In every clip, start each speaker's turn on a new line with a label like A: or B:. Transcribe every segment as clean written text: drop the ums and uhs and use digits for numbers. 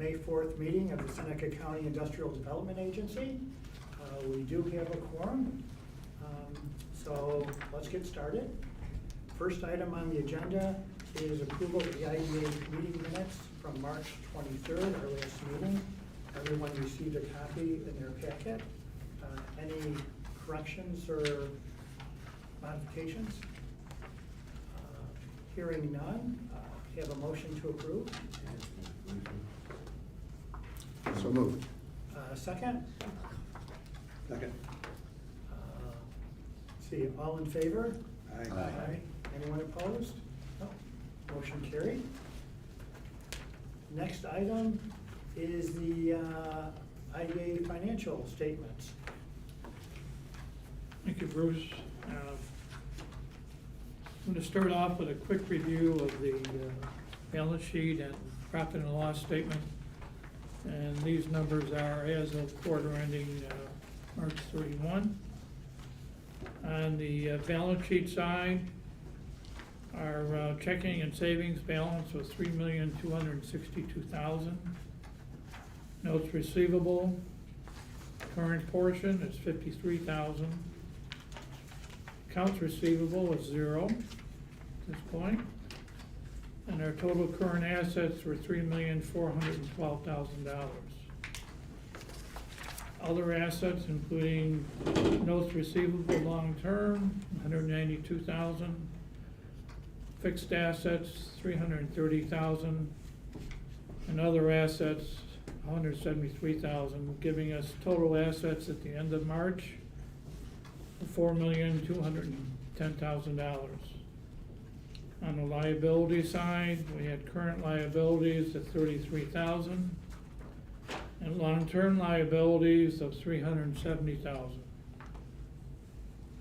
A: May 4th meeting of the Seneca County Industrial Development Agency. We do have a quorum, so let's get started. First item on the agenda is approval of the IDA meeting minutes from March 23rd, our last meeting. Everyone received a copy in their packet. Any corrections or modifications? Hearing none, have a motion to approve.
B: So moved.
A: Second?
B: Second.
A: See, all in favor?
B: Aye.
A: Anyone opposed? No. Motion carried. Next item is the IDA financial statements.
C: Thank you, Bruce. I'm going to start off with a quick review of the balance sheet and profit and loss statement. And these numbers are as of quarter ending March 31. On the balance sheet side, our checking and savings balance was $3,262,000. Notes receivable, current portion is $53,000. Accounts receivable is zero at this point. And our total current assets were $3,412,000. Other assets, including notes receivable long-term, $192,000. Fixed assets, $330,000. And other assets, $173,000, giving us total assets at the end of March of $4,210,000. On the liability side, we had current liabilities of $33,000 and long-term liabilities of $370,000.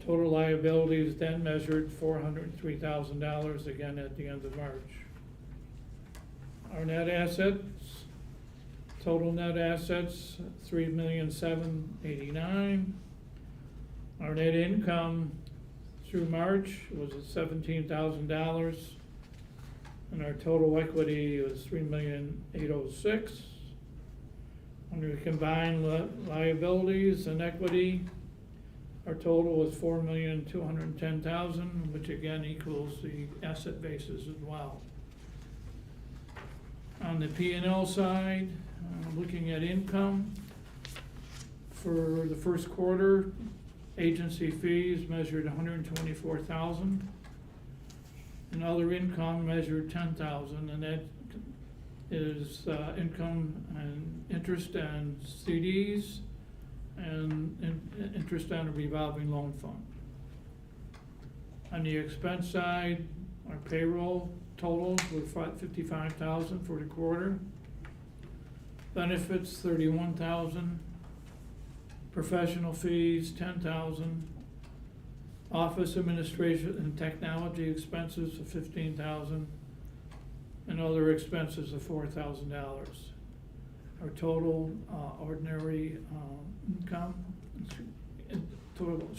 C: Total liabilities then measured $403,000 again at the end of March. Our net assets, total net assets, $3,789,000. Our net income through March was at $17,000, and our total equity was $3,806,000. When we combine liabilities and equity, our total was $4,210,000, which again equals the asset basis as well. On the P&L side, looking at income for the first quarter, agency fees measured $124,000, and other income measured $10,000, and that is income and interest on CDs and interest on a revolving loan fund. On the expense side, our payroll totals were $55,000 for the quarter, benefits $31,000. Professional fees, $10,000. Office administration and technology expenses of $15,000. And other expenses of $4,000. Our total ordinary income, total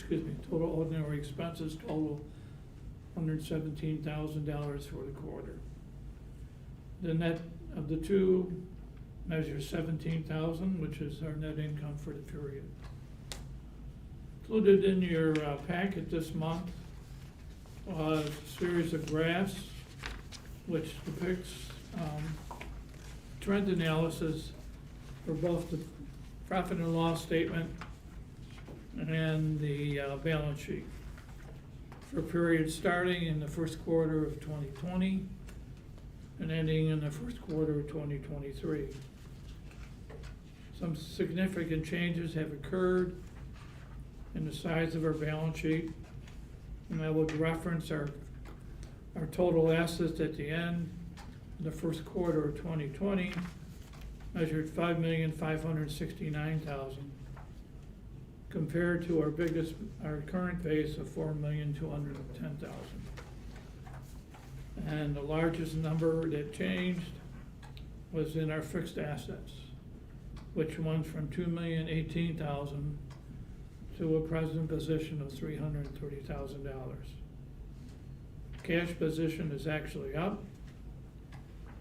C: ordinary expenses total $117,000 for the quarter. The net of the two measures $17,000, which is our net income for the period. Included in your packet this month was a series of graphs which depicts trend analysis for both the profit and loss statement and the balance sheet for periods starting in the first quarter of 2020 and ending in the first quarter of 2023. Some significant changes have occurred in the size of our balance sheet, and I would reference our total assets at the end of the first quarter of 2020 measured $5,569,000 compared to our current base of $4,210,000. And the largest number that changed was in our fixed assets, which went from $2,018,000 to a present position of $330,000. Cash position is actually up,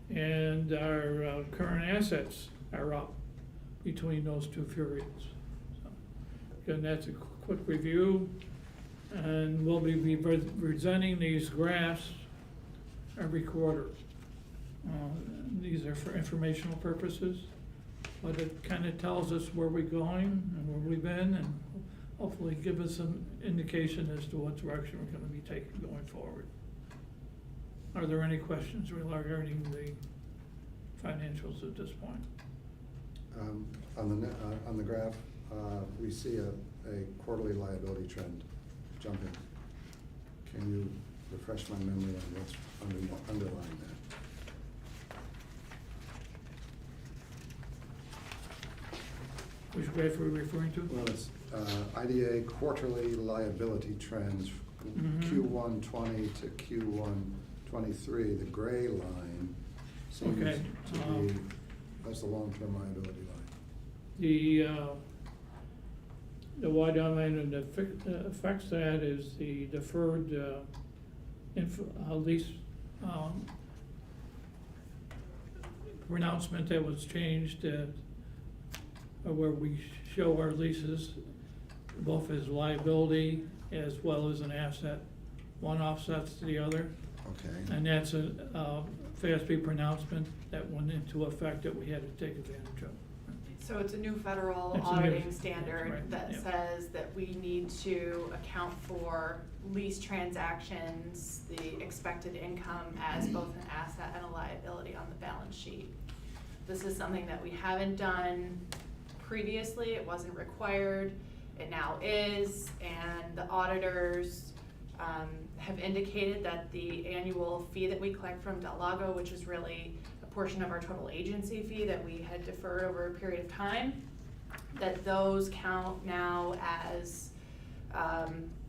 C: and our current assets are up between those two periods. So, again, that's a quick review, and we'll be presenting these graphs every quarter. These are for informational purposes, but it kind of tells us where we're going and where we've been, and hopefully give us some indication as to what direction we're gonna be taking going forward. Are there any questions regarding the financials at this point?
B: On the graph, we see a quarterly liability trend jumping. Can you refresh my memory on what's underlying that?
C: Which graph are we referring to?
B: Well, it's IDA quarterly liability trends,
C: Mhm.
B: Q1 20 to Q1 23. The gray line seems
C: Okay,
B: to be, that's the long-term liability line.
C: The white outline that affects that is the deferred lease pronouncement that was changed, where we show our leases both as liability as well as an asset. One offsets to the other.
B: Okay.
C: And that's a FASB pronouncement that went into effect that we had to take advantage of.
D: So it's a new federal
C: It's a new-
D: auditing
C: that's
D: standard
C: right,
D: that
C: yeah.
D: says that we need to account for lease transactions, the expected income as both an asset and a liability on the balance sheet. This is something that we haven't done previously, it wasn't required, it now is, and the auditors have indicated that the annual fee that we collect from Del Lago, which is really a portion of our total agency fee that we had deferred over a period of time, that those count now as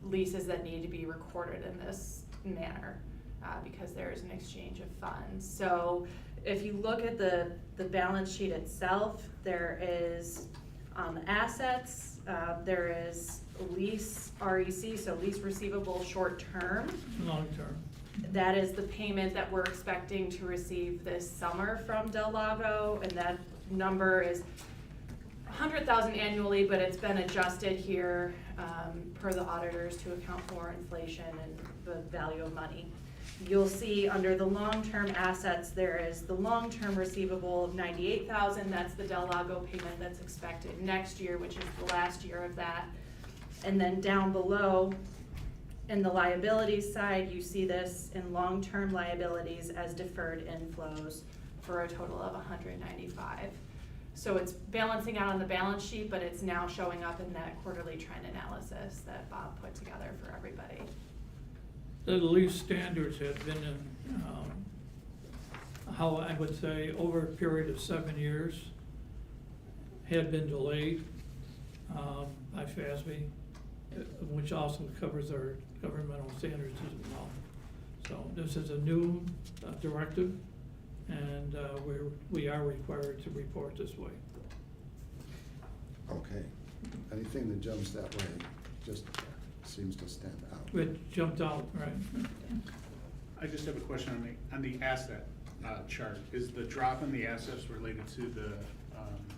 D: leases that need to be recorded in this manner, because there is an exchange of funds. So if you look at the balance sheet itself, there is on the assets, there is lease REC, so lease receivable short term.
C: Long term.
D: That is the payment that we're expecting to receive this summer from Del Lago, and that number is $100,000 annually, but it's been adjusted here per the auditors to account for inflation and the value of money. You'll see under the long-term assets, there is the long-term receivable of $98,000. That's the Del Lago payment that's expected next year, which is the last year of that. And then down below, in the liabilities side, you see this in long-term liabilities as deferred inflows for a total of $195. So it's balancing out on the balance sheet, but it's now showing up in that quarterly trend analysis that Bob put together for everybody.
C: The lease standards have been in, how I would say, over a period of 7 years, had been delayed by FASB, which also covers our governmental standards as well. So this is a new directive, and we are required to report this way.
B: Okay. Anything that jumps that way just seems to stand out.
C: It jumped out, right?
E: I just have a question on the asset chart. Is the drop in the assets related to the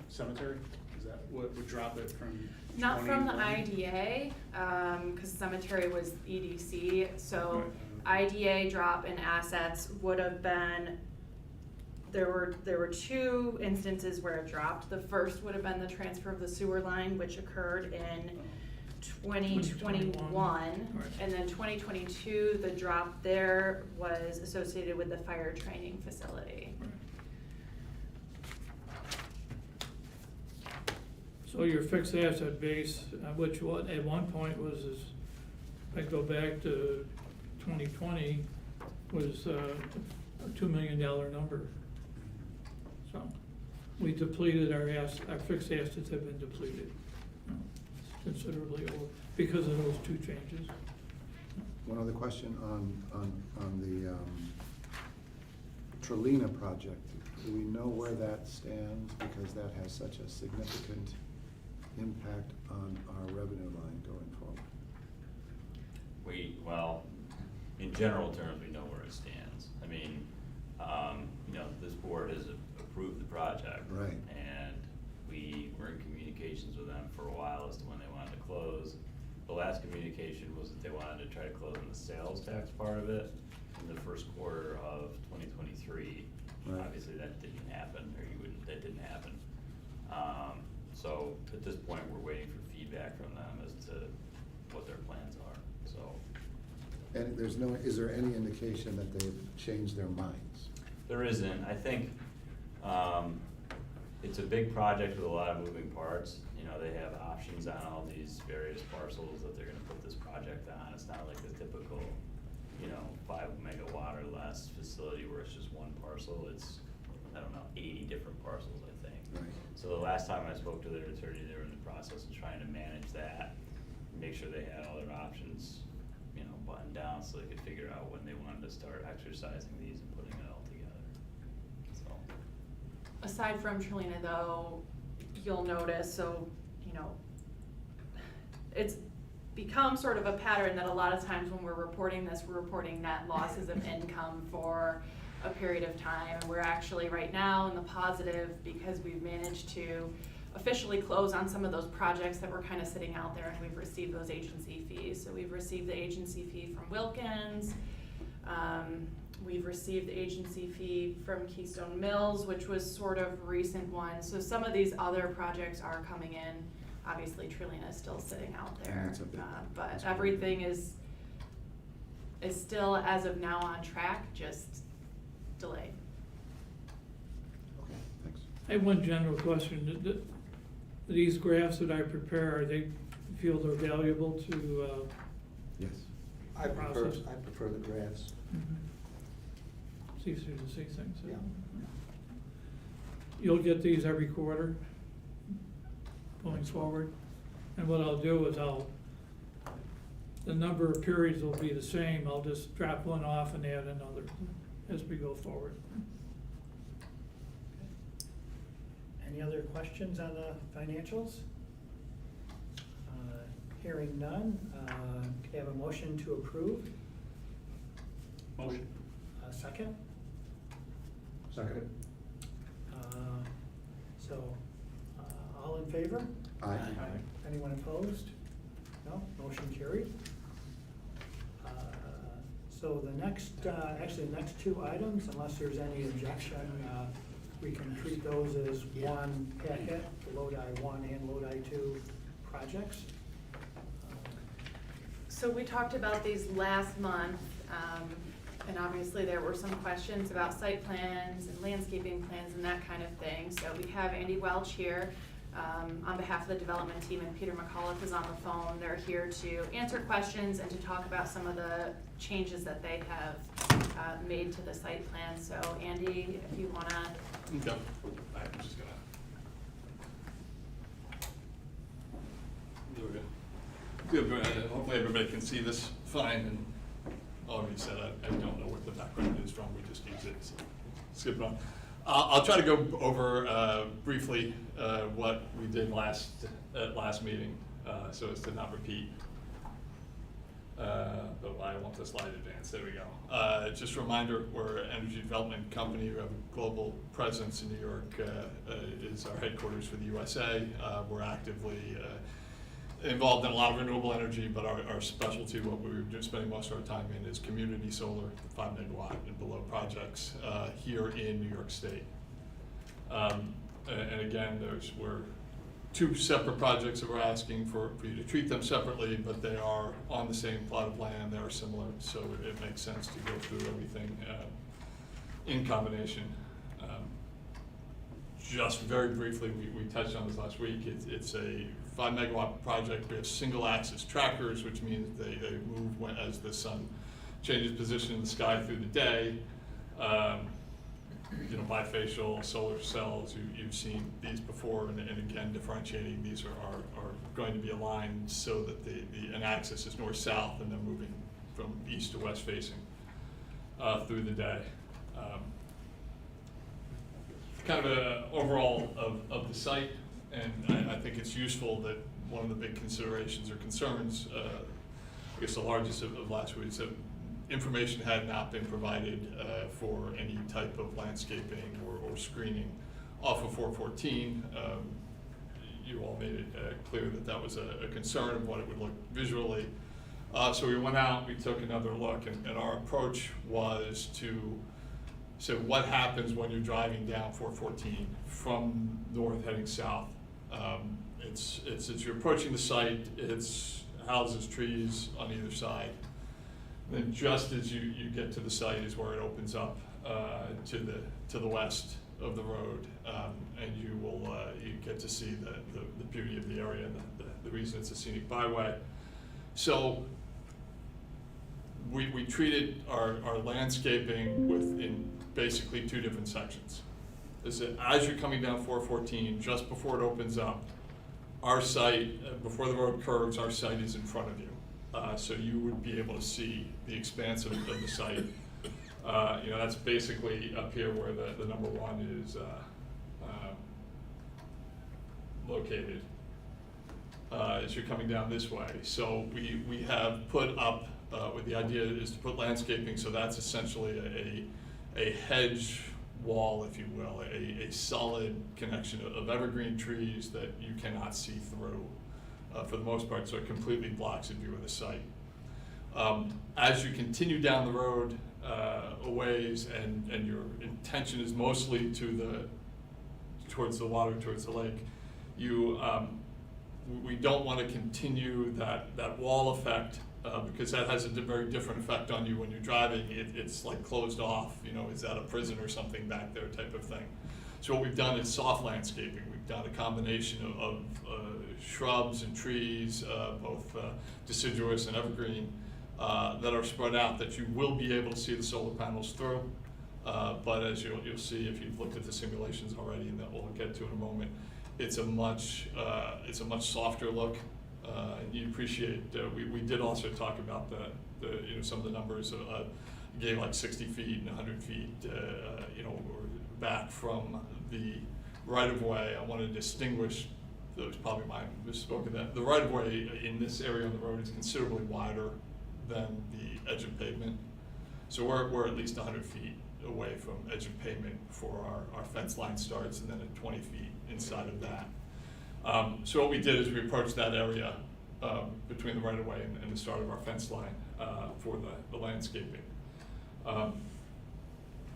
E: cemetery? Is that what would drop it from?
D: Not from the
E: 21?
D: IDA, cause cemetery was EDC, so IDA drop in assets would have been, there were two instances where it dropped. The first would have been the transfer of the sewer line, which occurred in 2021.
C: Right.
D: And then 2022, the drop there was associated with the fire training facility.
C: So your fixed asset base, which at one point was, if I go back to 2020, was a $2 million number. So we depleted our fixed assets have been depleted considerably over, because of those two changes.
B: One other question on the Trelina project. Do we know where that stands? Because that has such a significant impact on our revenue line going forward.
F: Well, in general terms, we know where it stands. I mean, this board has approved the project.
B: Right.
F: we're in communications with them for a while as to when they wanted to close. The last communication was that they wanted to try to close on the sales tax part of it in the first quarter of 2023.
B: Right.
F: Obviously, that didn't happen, that didn't happen. So at this point, we're waiting for feedback from them as to what their plans are, so.
B: And is there any indication that they've changed their minds?
F: There isn't. I think it's a big project with a lot of moving parts. You know, they have options on all these various parcels that they're gonna put this project on. It's not like the typical, 5 megawatt or less facility where it's just one parcel. It's, 80 different parcels, I think.
B: Right.
F: So the last time I spoke to their attorney, they were in the process of trying to manage that, make sure they had all their options, buttoned down so they could figure out when they wanted to start exercising these and putting it all together, so.
D: Aside from Trelina though, you'll notice, it's become sort of a pattern that a lot of times when we're reporting this, we're reporting net losses of income for a period of time. And we're actually right now in the positive because we've managed to officially close on some of those projects that were kind of sitting out there, and we've received those agency fees. So we've received the agency fee from Wilkins. We've received the agency fee from Keystone Mills, which was sort of recent one. So some of these other projects are coming in. Obviously, Trelina is still sitting out there,
B: That's a big-
D: but
B: that's
D: everything is still, as of now, on track, just delayed.
B: Okay, thanks.
C: I have one general question. These graphs that I prepare, feel they're valuable to,
B: Yes.
G: I prefer
C: Process.
G: the graphs.
C: it's easier to see things.
G: Yeah.
C: You'll get these every quarter going forward. And what I'll do is the number of periods will be the same. I'll just drop one off and add another as we go forward.
A: Any other questions on the financials? Hearing none, could I have a motion to approve?
E: Motion.
A: Second?
G: Second.
A: All in favor?
B: Aye.
A: Anyone opposed? No, motion carried. So the next, actually the next two items, unless there's any objection, we can treat those as one packet, the Lodi 1 and Lodi 2 projects.
D: So we talked about these last month, and obviously there were some questions about site plans and landscaping plans and that kind of thing. So we have Andy Welch here on behalf of the development team, and Peter McAuliffe is on the phone. They're here to answer questions and to talk about some of the changes that they have made to the site plan. So Andy, if you wanna.
H: Okay, I'm just gonna. There we go. Good, hopefully everybody can see this fine, and already said I don't know what the background is from, we just use it, so skip it on. I'll try to go over briefly what we did at last meeting, so as to not repeat. But I want the slide advanced, there we go. Just a reminder, we're an energy development company, we have a global presence in New York, is our headquarters for the USA. We're actively involved in a lot of renewable energy, but our specialty, what we're just spending most of our time in, is community solar, 5 megawatt and below projects here in New York State. And again, we're two separate projects that we're asking for you to treat them separately, but they are on the same plot of land, they are similar, so it makes sense to go through everything in combination. Just very briefly, we touched on this last week, it's a 5 megawatt project. We have single axis trackers, which means they move as the sun changes position in the sky through the day. Bifacial solar cells, you've seen these before, and again, differentiating, these are going to be aligned so that an axis is north-south and then moving from east to west facing through the day. Kind of an overall of the site, and I think it's useful that one of the big considerations or concerns, I guess the largest of last week, is that information had not been provided for any type of landscaping or screening off of 414. you all made it clear that that was a concern of what it would look visually. So we went out, we took another look, and our approach was to say, what happens when you're driving down 414 from north heading south? It's as you're approaching the site, it's houses, trees on either side. And then just as you get to the site is where it opens up to the west of the road, and you will you get to see the beauty of the area and the reason it's a scenic byway. So we treated our landscaping within basically two different sections. Is that as you're coming down 414, just before it opens up, our site, before the road curves, our site is in front of you. So you would be able to see the expanse of the site. You know, that's basically up here where the number one is located as you're coming down this way. So we have put up, with the idea is to put landscaping, so that's essentially a hedge wall, if you will, a solid connection of evergreen trees that you cannot see through for the most part, so it completely blocks a view of the site. As you continue down the road a ways, and your intention is mostly towards the water, towards the lake, we don't want to continue that wall effect, because that has a very different effect on you when you're driving. It's like closed off, you know, is that a prison or something back there type of thing. So what we've done is soft landscaping. We've done a combination of shrubs and trees, both deciduous and evergreen, that are spread out that you will be able to see the solar panels through. But as you'll see if you've looked at the simulations already, and that we'll get to in a moment, it's a much softer look. And you appreciate, we did also talk about the you know, some of the numbers, gave like 60 feet and 100 feet, you know, back from the right-of-way. I want to distinguish, that was probably my misspoke of that. The right-of-way in this area of the road is considerably wider than the edge of pavement. So we're at least 100 feet away from edge of pavement before our fence line starts, and then at 20 feet inside of that. So what we did is we approached that area between the right-of-way and the start of our fence line for the landscaping.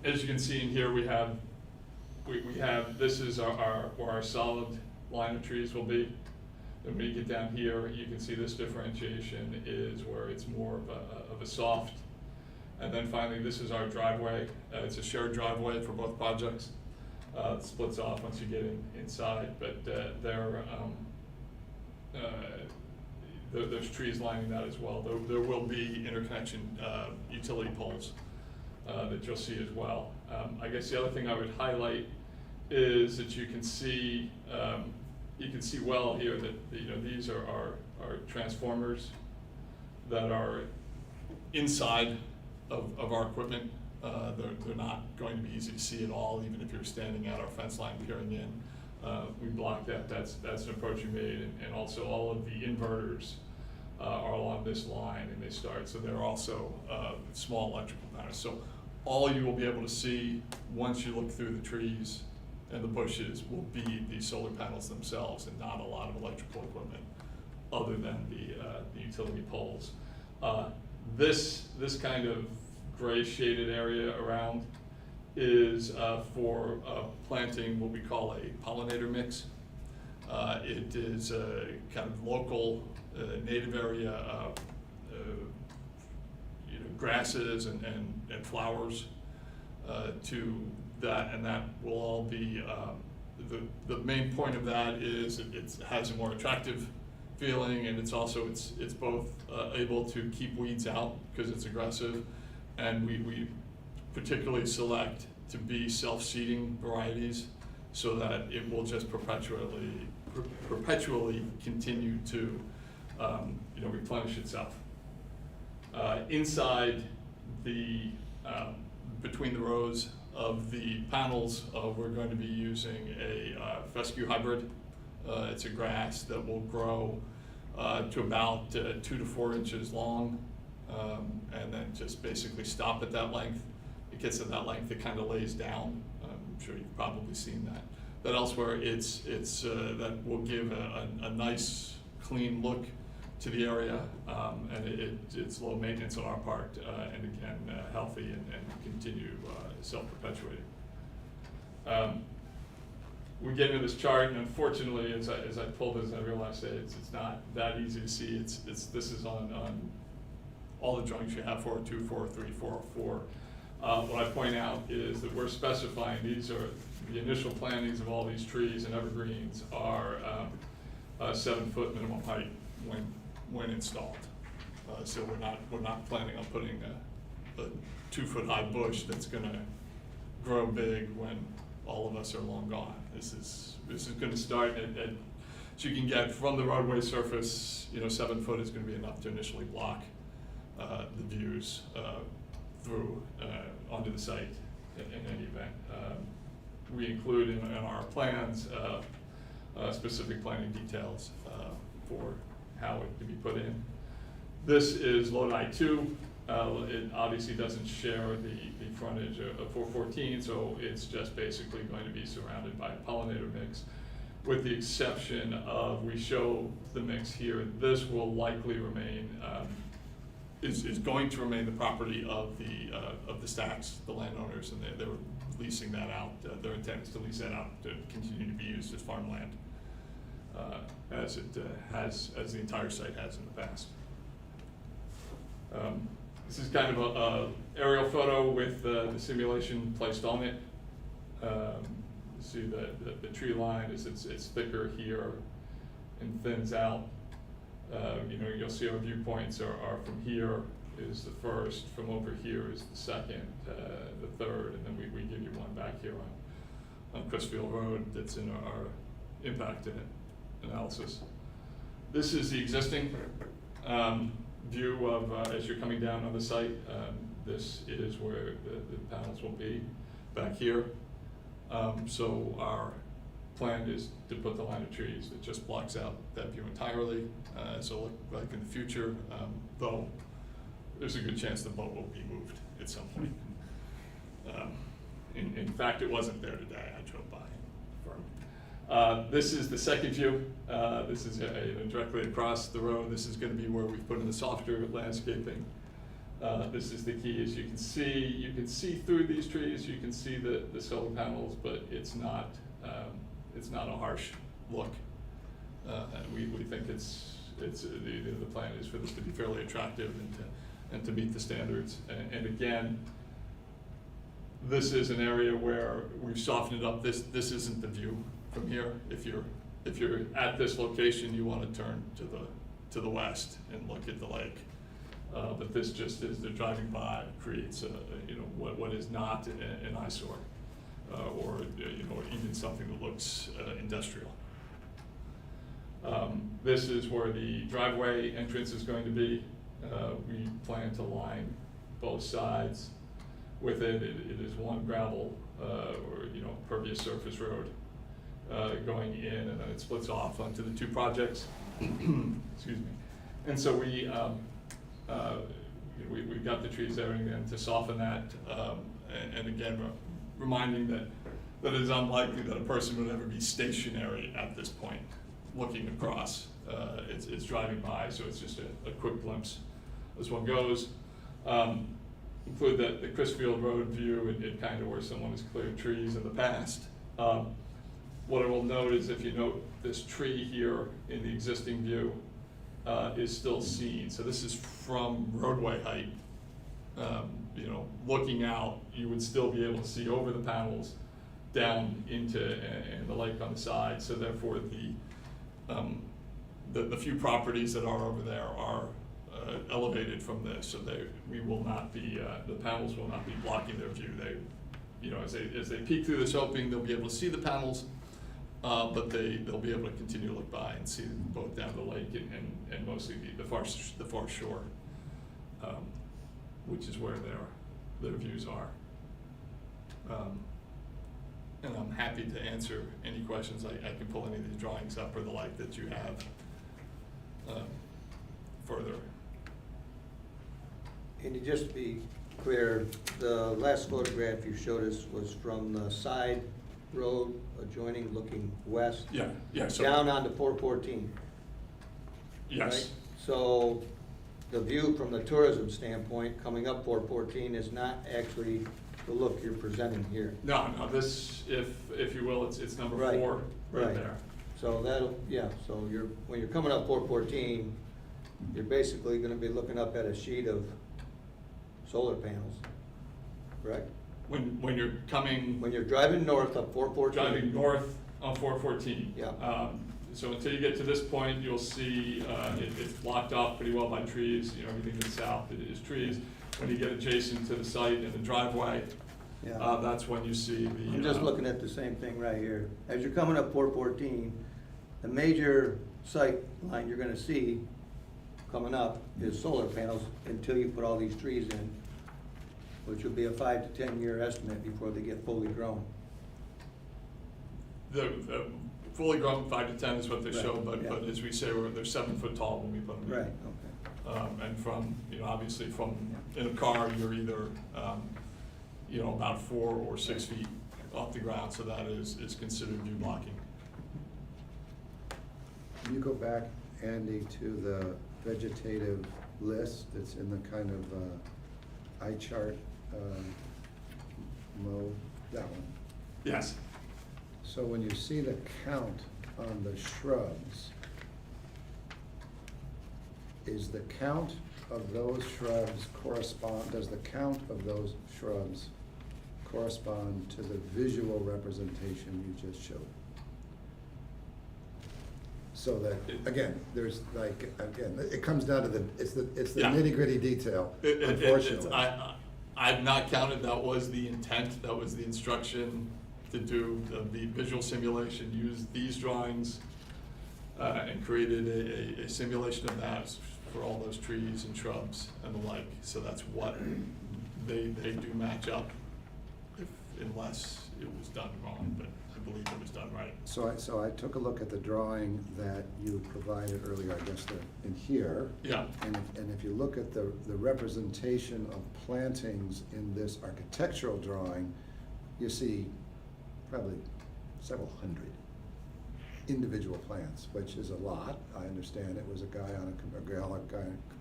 H: As you can see in here, we have this is where our solid line of trees will be. Then when you get down here, you can see this differentiation is where it's more of a soft. And then finally, this is our driveway. It's a shared driveway for both projects. It splits off once you get inside, but there's trees lining that as well. There will be interconnection utility poles that you'll see as well. I guess the other thing I would highlight is that you can see well here that you know these are our transformers that are inside of our equipment. They're not going to be easy to see at all, even if you're standing at our fence line peering in. We blocked that. That's an approach we made, and also all of the inverters are along this line, and they start. So they're also small electrical panels. So all you will be able to see once you look through the trees and the bushes will be the solar panels themselves, and not a lot of electrical equipment other than the utility poles. This kind of gray shaded area around is for planting what we call a pollinator mix. It is a kind of local native area, you know, grasses and flowers to that, and that will all be, the main point of that is it has a more attractive feeling, and it's both able to keep weeds out because it's aggressive, and we particularly select to be self-seeding varieties so that it will just perpetually continue to you know, replenish itself. Inside the between the rows of the panels, we're going to be using a fescue hybrid. It's a grass that will grow to about 2 to 4 inches long, and then just basically stop at that length. It gets to that length, it kind of lays down. I'm sure you've probably seen that that elsewhere. That will give a nice, clean look to the area, and it's low maintenance on our part, and again, healthy and continue self-perpetuating. We get into this chart, and unfortunately, as I pulled this, I realized that it's not that easy to see. This is on all the drawings you have, 402, 403, 404. What I point out is that we're specifying these are the initial plantings of all these trees and evergreens are 7-foot minimum height when installed. So we're not planning on putting a 2-foot high bush that's going to grow big when all of us are long gone. This is going to start at so you can get from the roadway surface. 7 foot is going to be enough to initially block the views through onto the site in any event. We include in our plans specific planning details for how it can be put in. This is Lodi 2. It obviously doesn't share the frontage of 414, so it's just basically going to be surrounded by a pollinator mix, with the exception of, we show the mix here. This will likely remain, is going to remain the property of the Stacks, the landowners, and they're leasing that out. Their intent is to lease that out to continue to be used as farmland, as the entire site has in the past. This is kind of a aerial photo with the simulation placed on it. You see the tree line is it's thicker here and thins out. You'll see our viewpoints are from here is the first, from over here is the second, the third, and then we give you one back here on Chrisfield Road that's in our impact analysis. This is the existing view of as you're coming down on the site. This is where the panels will be back here. So our plan is to put the line of trees that just blocks out that view entirely. So look like in the future, though there's a good chance the boat will be moved at some point. In fact, it wasn't there today. I drove by and confirmed. This is the second view. This is directly across the road. This is going to be where we've put in the softer landscaping. This is the key. As you can see through these trees. You can see the solar panels, but it's not a harsh look. And we think the plan is for this to be fairly attractive and to meet the standards. And again, this is an area where we've softened it up. This isn't the view from here. If you're at this location, you want to turn to the west and look at the lake. But this just, as they're driving by, creates what is not an eyesore, or even something that looks industrial. This is where the driveway entrance is going to be. We plan to line both sides with it. It is one gravel or pervious surface road going in, and then it splits off onto the two projects. Excuse me. And so we've got the trees there again to soften that, and again reminding that it is unlikely that a person would ever be stationary at this point looking across. It's driving by, so it's just a quick glimpse as one goes. Include the Chrisfield Road view and kind of where someone has cleared trees in the past. What I will note is, if you note this tree here in the existing view is still seen. So this is from roadway height. Looking out, you would still be able to see over the panels down into the lake on the side. So therefore, the few properties that are over there are elevated from this, so we will not be the panels will not be blocking their view. As they peek through this opening, they'll be able to see the panels, but they'll be able to continue to look by and see both down the lake and mostly the far shore, which is where their views are. And I'm happy to answer any questions. I can pull any of these drawings up or the like that you have further.
G: And just to be clear, the last photograph you showed us was from the side road adjoining looking west.
H: Yeah, yeah, so.
G: Down onto 414.
H: Yes.
G: right? So the view from the tourism standpoint, coming up 414 is not actually the look you're presenting here.
H: No, this, if you will, it's number
G: Right,
H: 4, right
G: right.
H: there.
G: So that'll, yeah, so when you're coming up 414, you're basically gonna be looking up at a sheet of solar panels, correct?
H: When you're coming.
G: When you're driving north up 414.
H: Driving north on 414.
G: Yeah.
H: So until you get to this point, you'll see it's blocked off pretty well by trees. You know, everything to the south is trees. When you get adjacent to the site and the driveway,
G: Yeah.
H: that's when you see the.
G: I'm just looking at the same thing right here. As you're coming up 414, the major sight line you're gonna see coming up is solar panels until you put all these trees in, which will be a 5 to 10 year estimate before they get fully grown.
H: The fully grown 5 to 10 is what they
G: Right,
H: show, but
G: yeah.
H: as we say, they're 7 foot tall when we put them in.
G: Right, okay.
H: And from, obviously from, in a car, you're either, about 4 or 6 feet off the ground, so that is considered view blocking.
B: Can you go back, Andy, to the vegetative list that's in the kind of eye chart mode, that one?
H: Yes.
B: So when you see the count on the shrubs, is the count of those shrubs does the count of those shrubs correspond to the visual representation you just showed? So that, again, there's it comes down to it's the
H: Yeah.
B: nitty-gritty detail, unfortunately.
H: I've not counted, that was the intent, that was the instruction to do the visual simulation, use these drawings, and created a simulation of that for all those trees and shrubs and the like. So that's what they do match up, unless it was done wrong, but I believe it was done right.
B: So I took a look at the drawing that you provided earlier, I guess, in here.
H: Yeah.
B: And if you look at the representation of plantings in this architectural drawing, you see probably several hundred individual plants, which is a lot. I understand it was a guy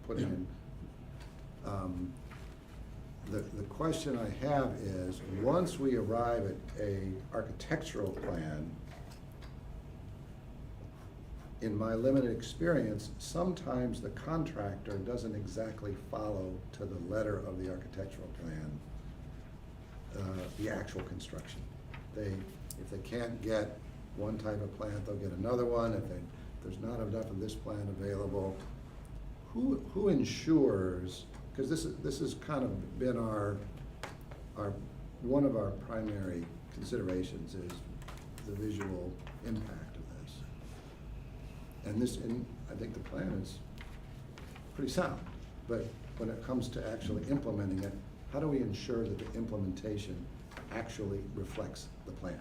B: put
H: Yeah.
B: in. The question I have is, once we arrive at a architectural plan, in my limited experience, sometimes the contractor doesn't exactly follow to the letter of the architectural plan the actual construction. If they can't get one type of plant, they'll get another one. If there's not enough of this plant available, who ensures? Because this has kind of been our one of our primary considerations is the visual impact of this. And I think the plan is pretty sound, but when it comes to actually implementing it, how do we ensure that the implementation actually reflects the plan?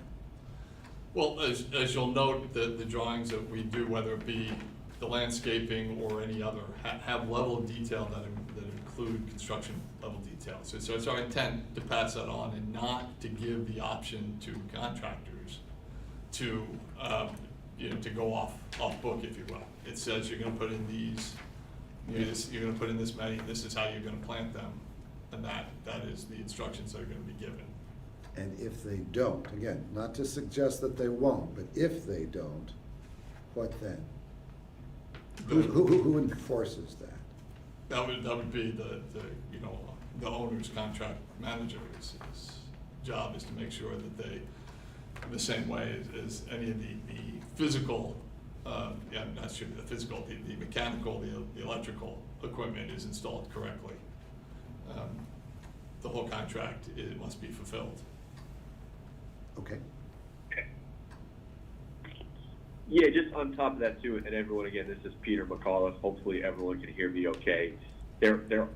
H: Well, as you'll note, the drawings that we do, whether it be the landscaping or any other, have level of detail that include construction level details. So it's our intent to pass that on and not to give the option to contractors to, to go off book, if you will. It says you're gonna put in these, you're gonna put in this many, this is how you're gonna plant them, and that is the instructions that are gonna be given.
B: And if they don't, again, not to suggest that they won't, but if they don't, what then? Who enforces that?
H: That would be the owner's contract manager. His job is to make sure that they, in the same way as any of the physical, not sure the physical, the mechanical, the electrical equipment is installed correctly. The whole contract, it must be fulfilled.
B: Okay.
I: Yeah, just on top of that too, and everyone, again, this is Peter McAuliffe. Hopefully everyone can hear me okay. There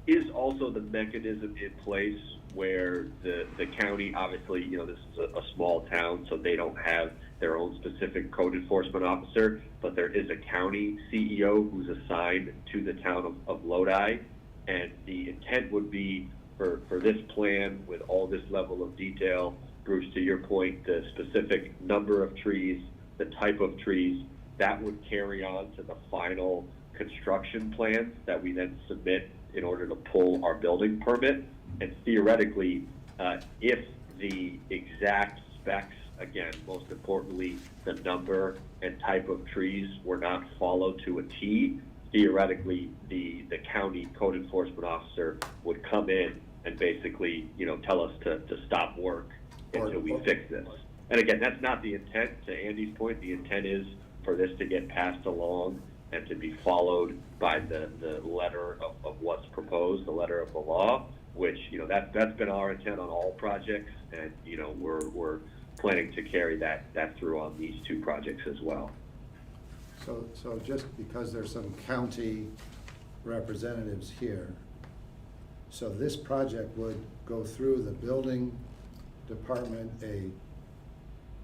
I: is also the mechanism in place where the county, obviously, this is a small town, so they don't have their own specific code enforcement officer, but there is a county CEO who's assigned to the town of Lodi, and the intent would be for this plan with all this level of detail Bruce, to your point, the specific number of trees, the type of trees, that would carry on to the final construction plans that we then submit in order to pull our building permit. And theoretically, if the exact specs, again, most importantly, the number and type of trees were not followed to a T, theoretically, the county code enforcement officer would come in and basically, tell us to stop work until we fix this. And again, that's not the intent, to Andy's point. The intent is for this to get passed along and to be followed by the letter of what's proposed, the letter of the law, which, that's been our intent on all projects, and, we're planning to carry that through on these two projects as well.
B: So just because there's some county representatives here, so this project would go through the building department, a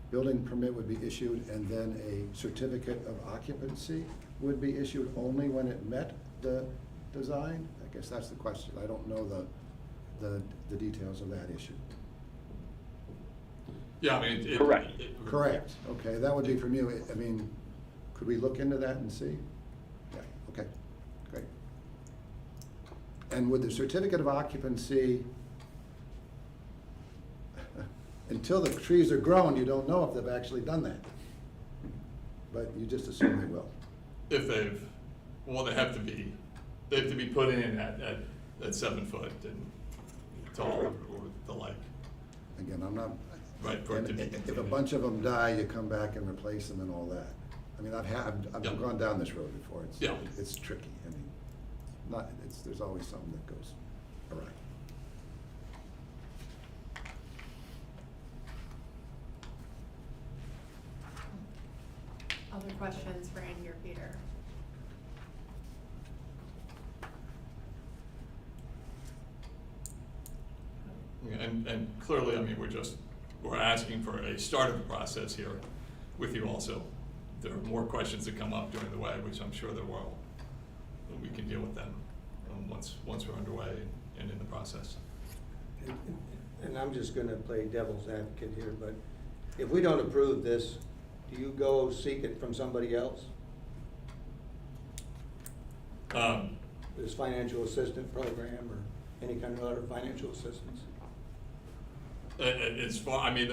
B: building permit would be issued, and then a certificate of occupancy would be issued only when it met the design? I guess that's the question. I don't know the details of that issue.
H: Yeah, I mean,
I: Correct.
B: Correct, okay, that would be from you. I mean, could we look into that and see? Yeah, okay, great. And with the certificate of occupancy, until the trees are grown, you don't know if they've actually done that. But you just assume they will.
H: If they have to be put in at 7 foot and tall or the like.
B: Again, I'm not,
H: Right, for it to be
B: if a
H: contained.
B: bunch of them die, you come back and replace them and all that. I mean, I've
H: Yeah.
B: gone down this road before.
H: Yeah.
B: It's tricky. I mean, there's always something that goes awry.
D: Other questions for Andy or Peter?
H: And clearly, I mean, we're asking for a start of the process here with you also. There are more questions that come up during the way, which I'm sure there will, and we can deal with them once we're underway and in the process.
G: And I'm just gonna play devil's advocate here, but if we don't approve this, do you go seek it from somebody else? This financial assistance program or any kind of other financial assistance?
H: It's far, I mean,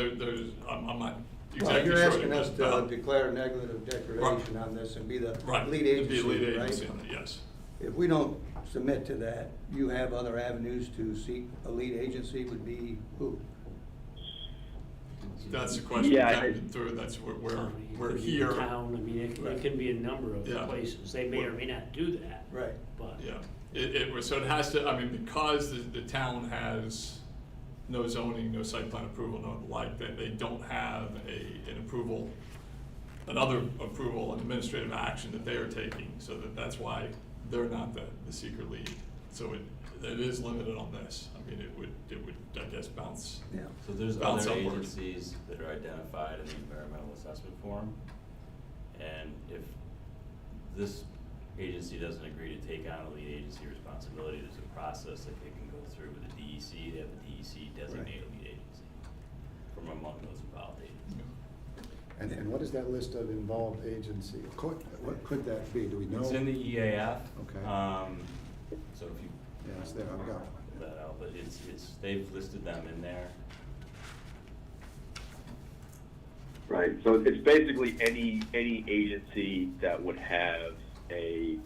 H: I'm not
G: Well,
H: exactly sure.
G: you're asking us
H: but,
G: to declare negative declaration on this and be the
H: Right,
G: lead
H: to be
G: agency,
H: a lead
G: right?
H: agency on it, yes.
G: If we don't submit to that, you have other avenues to seek a lead agency would be who?
H: That's the question
I: Yeah,
H: we've been through, that's where we're
J: It could be
H: here.
J: the town, I mean, it can be a number of
H: Yeah.
J: places, they may or may not do that.
G: Right.
J: But.
H: Yeah, so it has to, I mean, because the town has no zoning, no site plan approval, no the like, that they don't have an approval, another approval, an administrative action that they are taking, so that's why they're not the secret lead. So it is limited on this. I mean, it would, I guess, bounce.
G: Yeah.
F: So there's
H: Bounce
F: other
H: upward.
F: agencies that are identified in the environmental assessment form. And if this agency doesn't agree to take on a lead agency responsibility, there's a process that they can go through with the DEC. They have the DEC designate a lead agency from among those involved agencies.
B: And what is that list of involved agency? What could that be? Do we know?
F: It's in the EAF.
B: Okay.
F: So if you.
B: Yeah, it's there. I've got it.
F: That out, but they've listed them in there.
I: Right, so it's basically any agency that would have a,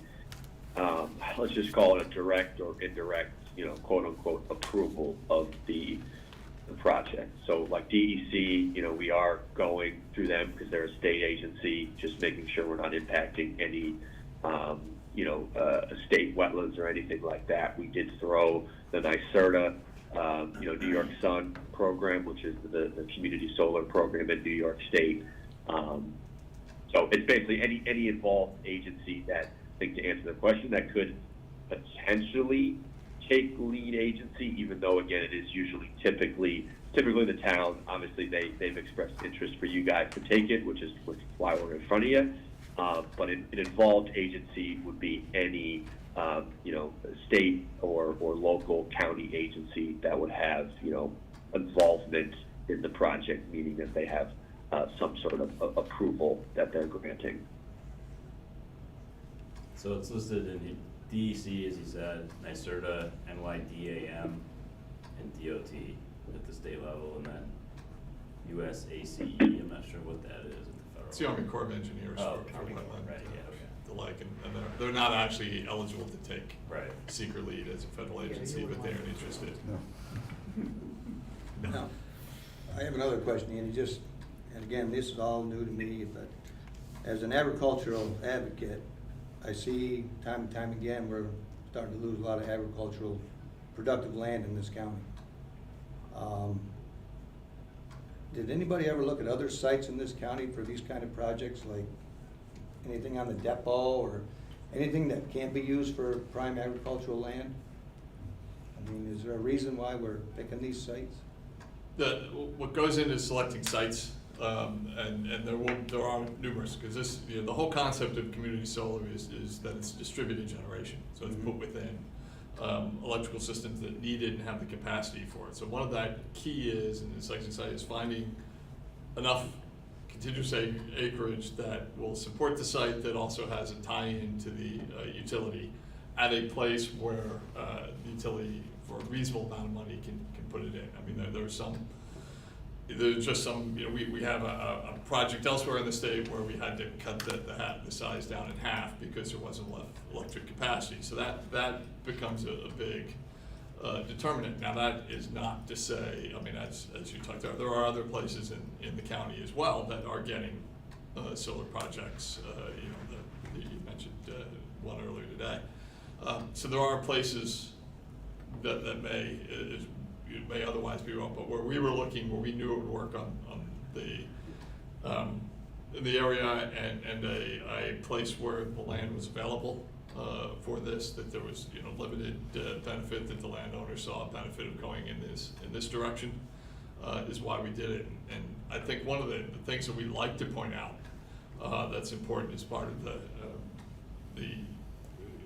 I: let's just call it a direct or indirect, quote-unquote, approval of the project. So like DEC, we are going through them because they're a state agency, just making sure we're not impacting any, state wetlands or anything like that. We did throw the NYSERDA, New York Sun program, which is the community solar program in New York State. So it's basically any involved agency that, I think, to answer the question, that could potentially take lead agency, even though, again, it is usually typically the town. Obviously, they've expressed interest for you guys to take it, which is why we're in front of you. But an involved agency would be any state or local county agency that would have involvement in the project, meaning that they have some sort of approval that they're granting.
F: So it's listed in DEC, as you said, NYSERDA, NYDAM, and DOT at the state level, and then USACE, I'm not sure what that is at the federal.
H: It's the Army Corps of Engineers
F: Oh,
H: for
F: Army Corps,
H: wetland,
F: right, yeah, okay.
H: the like, and they're not actually eligible to take
F: Right.
H: seeker lead as a federal
A: Yeah, you
H: agency, but
A: wouldn't
H: they're
A: want to.
H: interested.
B: No.
G: Now, I have another question, Andy, and again, this is all new to me, but as an agricultural advocate, I see time and time again, we're starting to lose a lot of agricultural productive land in this county. Did anybody ever look at other sites in this county for these kind of projects, like anything on the depot or anything that can't be used for prime agricultural land? I mean, is there a reason why we're picking these sites?
H: What goes into selecting sites, and there are numerous, because this, the whole concept of community solar is that it's distributed generation, so it's put within electrical systems that need it and have the capacity for it. So one of that key is, in the selection site, is finding enough contiguous acreage that will support the site, that also has a tie-in to the utility at a place where the utility, for a reasonable amount of money, can put it in. I mean, there's just some, we have a project elsewhere in the state where we had to cut the size down in half because there wasn't enough electric capacity. So that becomes a big determinant. Now, that is not to say, I mean, as you talked about, there are other places in the county as well that are getting solar projects. You mentioned one earlier today. So there are places that may otherwise be wrong, but where we were looking, where we knew it would work on in the area, and a place where the land was available for this, that there was limited benefit, that the landowner saw a benefit of going in this direction, is why we did it. And I think one of the things that we like to point out that's important as part of the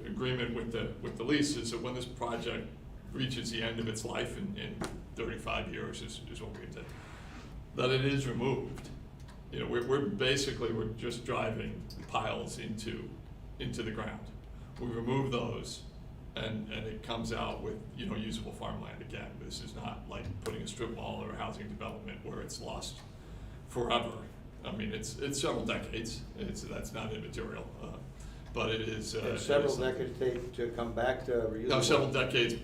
H: agreement with the lease is that when this project reaches the end of its life in 35 years is what we intend, that it is removed. We're just driving piles into the ground. We remove those, and it comes out with usable farmland again. This is not like putting a strip mall or a housing development where it's lost forever. I mean, it's several decades. That's not immaterial, but it is.
G: Several decades take to come back to reusable?
H: No, several decades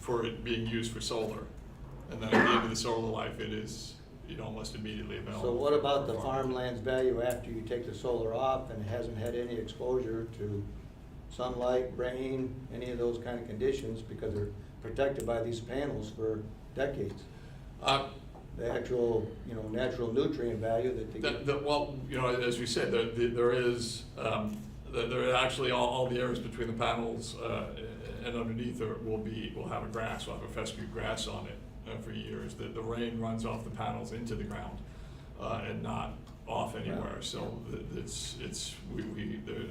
H: for it being used for solar, and then at the end of the solar life, it is almost immediately available.
G: So what about the
H: for
G: farmland's value after you take the solar off and it hasn't had any exposure to sunlight, rain, any of those kind of conditions, because they're protected by these panels for decades? The actual, natural nutrient value that they get.
H: Well, as we said, there is, there are actually all the areas between the panels and underneath will have a grass, will have a fescue grass on it for years. The rain runs off the panels into the ground and not off anywhere. So it's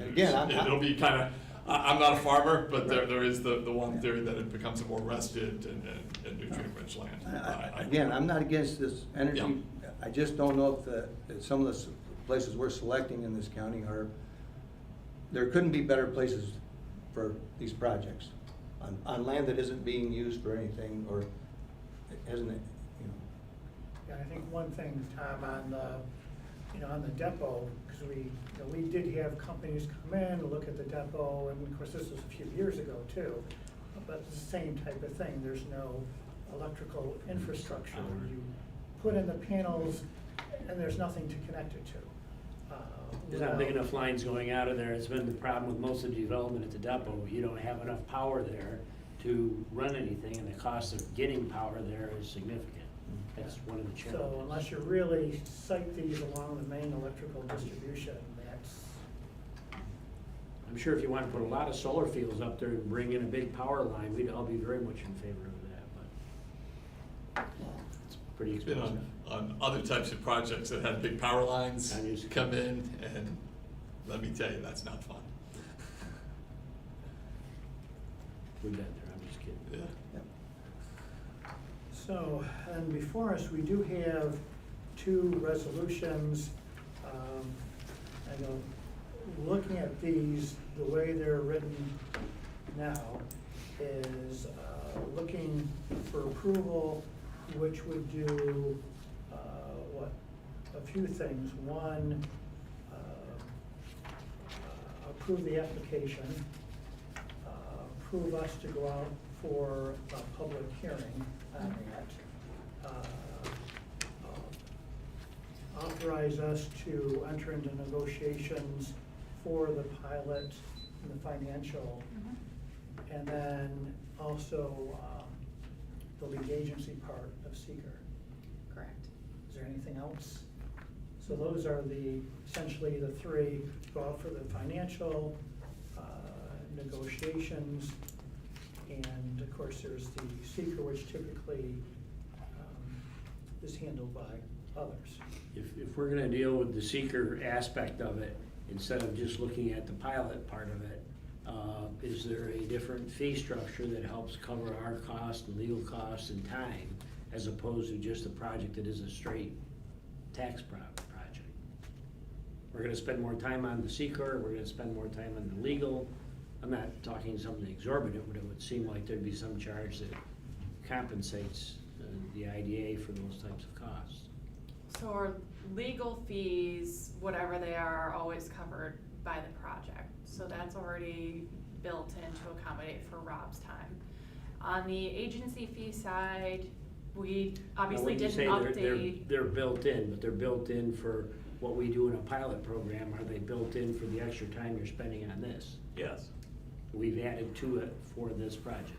G: again,
H: it'll be kind of. I'm not a farmer, but there is the one theory that it becomes a more rested and nutrient-rich land.
G: Again, I'm not against this energy.
H: Yeah.
G: I just don't know if some of the places we're selecting in this county there couldn't be better places for these projects on land that isn't being used for anything, or isn't it,
A: Yeah, I think one thing, Tom, on the depot, because we did have companies come in and look at the depot, and of course, this was a few years ago too, but it's the same type of thing. There's no electrical infrastructure. You put in the panels, and there's nothing to connect it to.
J: There's not big enough lines going out of there. It's been the problem with most of the development at the depot. You don't have enough power there to run anything, and the cost of getting power there is significant. That's one of the challenges.
A: So unless you really site these along the main electrical distribution, that's,
J: I'm sure if you want to put a lot of solar fields up there and bring in a big power line, we'd all be very much in favor of that, but it's pretty
H: It's been
J: expensive.
H: on other types of projects that had big power lines
J: I used to-
H: come in, and let me tell you, that's not fun.
J: We've been there, I'm just kidding.
H: Yeah.
A: So, and before us, we do have two resolutions. I know, looking at these, the way they're written now is looking for approval, which would do, a few things. One, approve the application, approve us to go out for a public hearing on that, authorize us to enter into negotiations for the pilot and the financial, and then also the lead agency part of seeker.
D: Correct.
A: Is there anything else? So those are essentially the three. Go out for the financial, negotiations, and of course there's the seeker, which typically is handled by others.
J: If we're gonna deal with the seeker aspect of it, instead of just looking at the pilot part of it, is there a different fee structure that helps cover our cost and legal costs and time, as opposed to just a project that is a straight tax project? We're gonna spend more time on the seeker, we're gonna spend more time on the legal. I'm not talking something exorbitant, but it would seem like there'd be some charge that compensates the IDA for those types of costs.
D: So our legal fees, whatever they are always covered by the project. So that's already built in to accommodate for Rob's time. On the agency fee side, we obviously
J: Now, when you
D: didn't
J: say
D: update.
J: they're built in, but they're built in for what we do in a pilot program. Are they built in for the extra time you're spending on this?
F: Yes.
J: We've added to it for this project.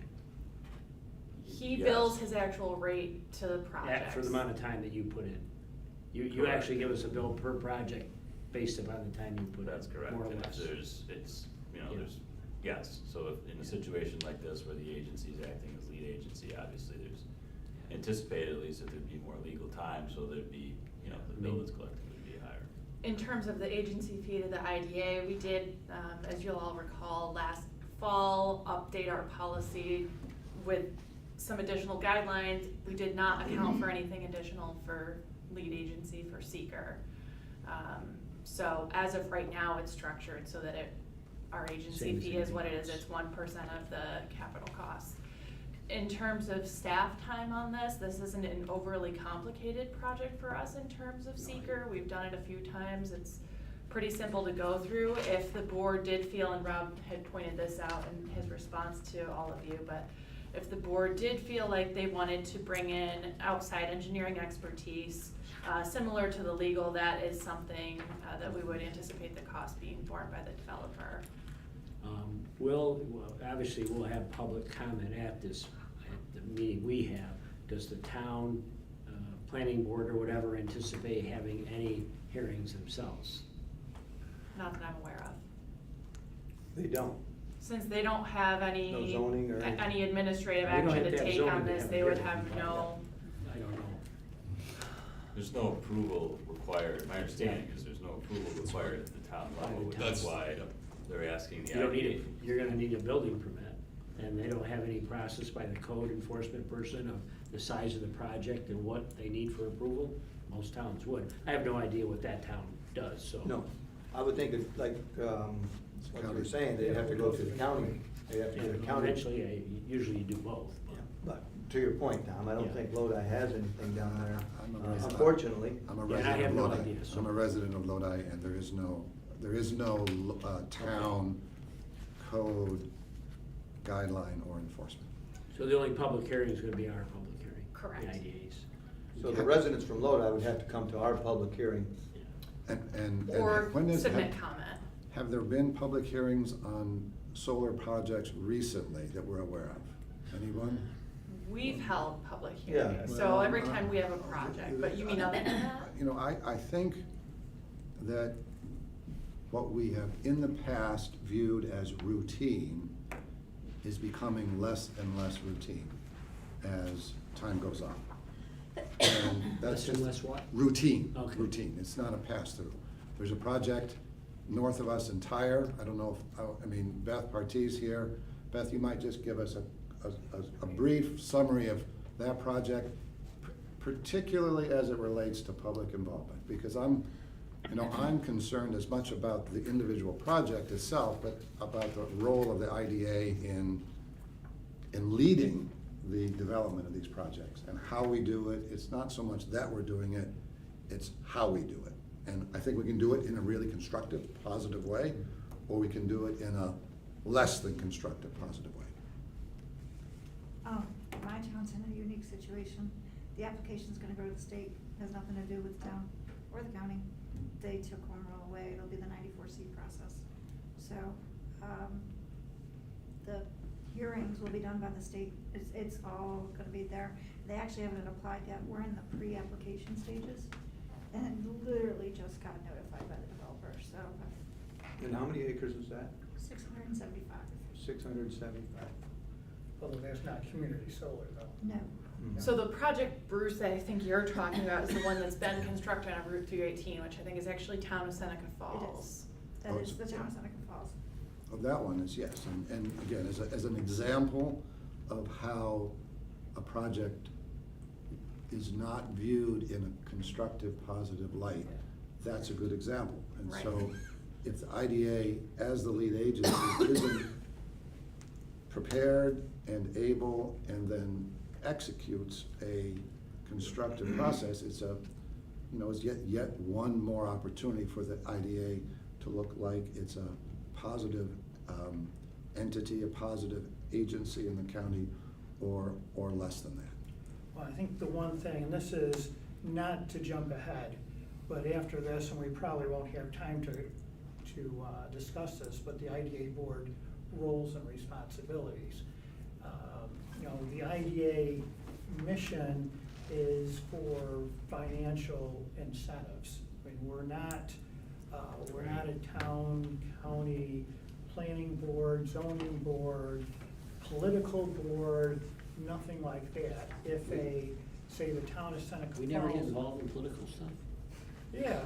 D: He
F: Yes.
D: bills his actual rate to the project.
J: For the amount of time that you put in. You
F: Correct.
J: actually give us a bill per project based upon the time you put in.
F: That's correct.
J: More or
F: And if
J: less.
F: it's,
J: Yeah.
F: yes, so if in a situation like this where the agency's acting as lead agency, obviously there's anticipated at least that there'd be more legal time, so there'd be, the bill that's collected would be higher.
D: In terms of the agency fee to the IDA, we did, as you'll all recall, last fall, update our policy with some additional guidelines. We did not account for anything additional for lead agency for seeker. So as of right now, it's structured so that our agency
J: Same as
D: fee is what it is,
J: anything
D: it's 1% of the capital costs. In terms of staff time on this isn't an overly complicated project for us in terms of seeker. We've done it a few times, it's pretty simple to go through. If the board did feel, and Rob had pointed this out in his response to all of you, but if the board did feel like they wanted to bring in outside engineering expertise, similar to the legal, that is something that we would anticipate the cost being borne by the developer.
J: Obviously, we'll have public comment at the meeting we have. Does the town, planning board or whatever anticipate having any hearings themselves?
D: Not that I'm aware of.
G: They don't.
D: Since they don't have any,
G: No zoning or anything.
D: any administrative
J: They don't
D: action
J: have
D: to
J: to have
D: take
J: zoning
D: on
J: to
D: this,
J: have a
D: they would
J: hearing.
D: have no,
J: I don't know.
F: There's no approval required, my understanding is there's no approval required at the town level, which
H: That's-
F: is why they're asking the
J: You don't need
F: IDA.
J: it, you're gonna need a building permit, and they don't have any process by the code enforcement person of the size of the project and what they need for approval. Most towns would. I have no idea what that town does, so.
G: No, I would think it's like, what you were saying, they'd have to go through the county. They have to go to the
J: And
G: county.
J: eventually, usually you do both.
G: Yeah, but to your point, Tom, I don't
J: Yeah.
G: think Lodi has anything down there,
B: I'm a resident.
G: unfortunately.
B: I'm a
J: Yeah, and I
B: resident
J: have
B: of
J: no
B: Lodi.
J: idea, so-
B: I'm a resident of Lodi, and there is no town code guideline or enforcement.
J: So the only public hearing is gonna be our public hearing.
D: Correct.
J: The IDA's.
G: So the residents from Lodi would have to come to our public hearing.
J: Yeah.
B: And
D: or
B: when is,
D: submit comment.
B: have there been public hearings on solar projects recently that we're aware of? Anyone?
D: We've held public
G: Yeah.
D: hearings, so
B: Well,
D: every time we have a project, but you mean other than that?
B: I think that what we have in the past viewed as routine is becoming less and less routine as time goes on. And that's
J: Less and
B: just
J: less what?
B: routine,
J: Okay.
B: routine. It's not a pass-through. There's a project north of us in Tyre. I don't know if, Beth Partee here. Beth, you might just give us a brief summary of that project, particularly as it relates to public involvement, because I'm concerned as much about the individual project itself, but about the role of the IDA in leading the development of these projects and how we do it. It's not so much that we're doing it, it's how we do it. And I think we can do it in a really constructive, positive way, or we can do it in a less than constructive, positive way.
K: My town's in a unique situation. The application's gonna go to the state, has nothing to do with the town or the county. They took home rule away, it'll be the 94C process. So, the hearings will be done by the state, it's all gonna be there. They actually haven't applied yet, we're in the pre-application stages, and it literally just got notified by the developer, so.
G: And how many acres is that?
K: 675.
G: 675.
A: Although that's not community solar though.
K: No.
D: So the project, Bruce, that I think you're talking about is the one that's been constructed on Route 318, which I think is actually town of Seneca Falls.
K: That is the town of Seneca Falls.
B: Oh, that one is, yes, and again, as an example of how a project is not viewed in a constructive, positive light, that's a good example. And so,
D: Right.
B: if the IDA, as the lead agency, isn't prepared and able and then executes a constructive process, it's it's yet one more opportunity for the IDA to look like it's a positive entity, a positive agency in the county, or less than that.
A: Well, I think the one thing, and this is not to jump ahead, but after this, and we probably won't have time to discuss this, but the IDA board roles and responsibilities. The IDA mission is for financial incentives. I mean, we're not a town, county, planning board, zoning board, political board, nothing like that. If say the town of Seneca Falls.
J: We never get involved in political stuff?
A: Yeah,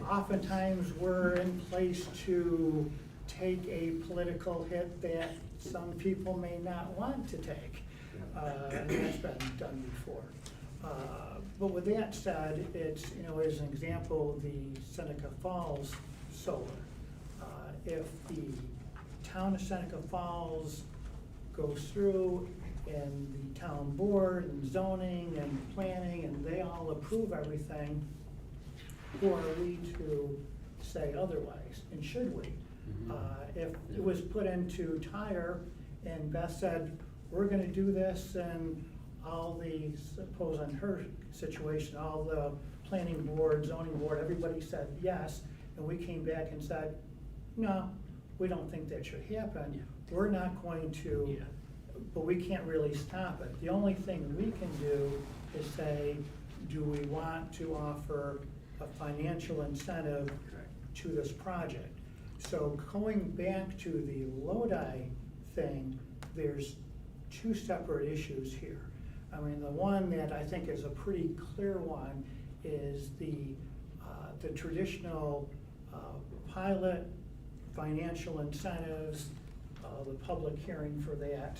A: oftentimes we're in place to take a political hit that some people may not want to take. And that's been done before. But with that said, it's, as an example, the Seneca Falls solar. If the town of Seneca Falls goes through and the town board and zoning and planning and they all approve everything, who are we to say otherwise, and should we? If it was put into Tyre and Beth said, we're gonna do this, and all the, suppose on her situation, all the planning board, zoning board, everybody said yes, and we came back and said, no, we don't think that should happen.
J: Yeah.
A: We're not going to,
J: Yeah.
A: but we can't really stop it. The only thing we can do is say, do we want to offer a financial incentive to this project? So going back to the Lodi thing, there's two separate issues here. I mean, the one that I think is a pretty clear one is the traditional pilot financial incentives, the public hearing for that.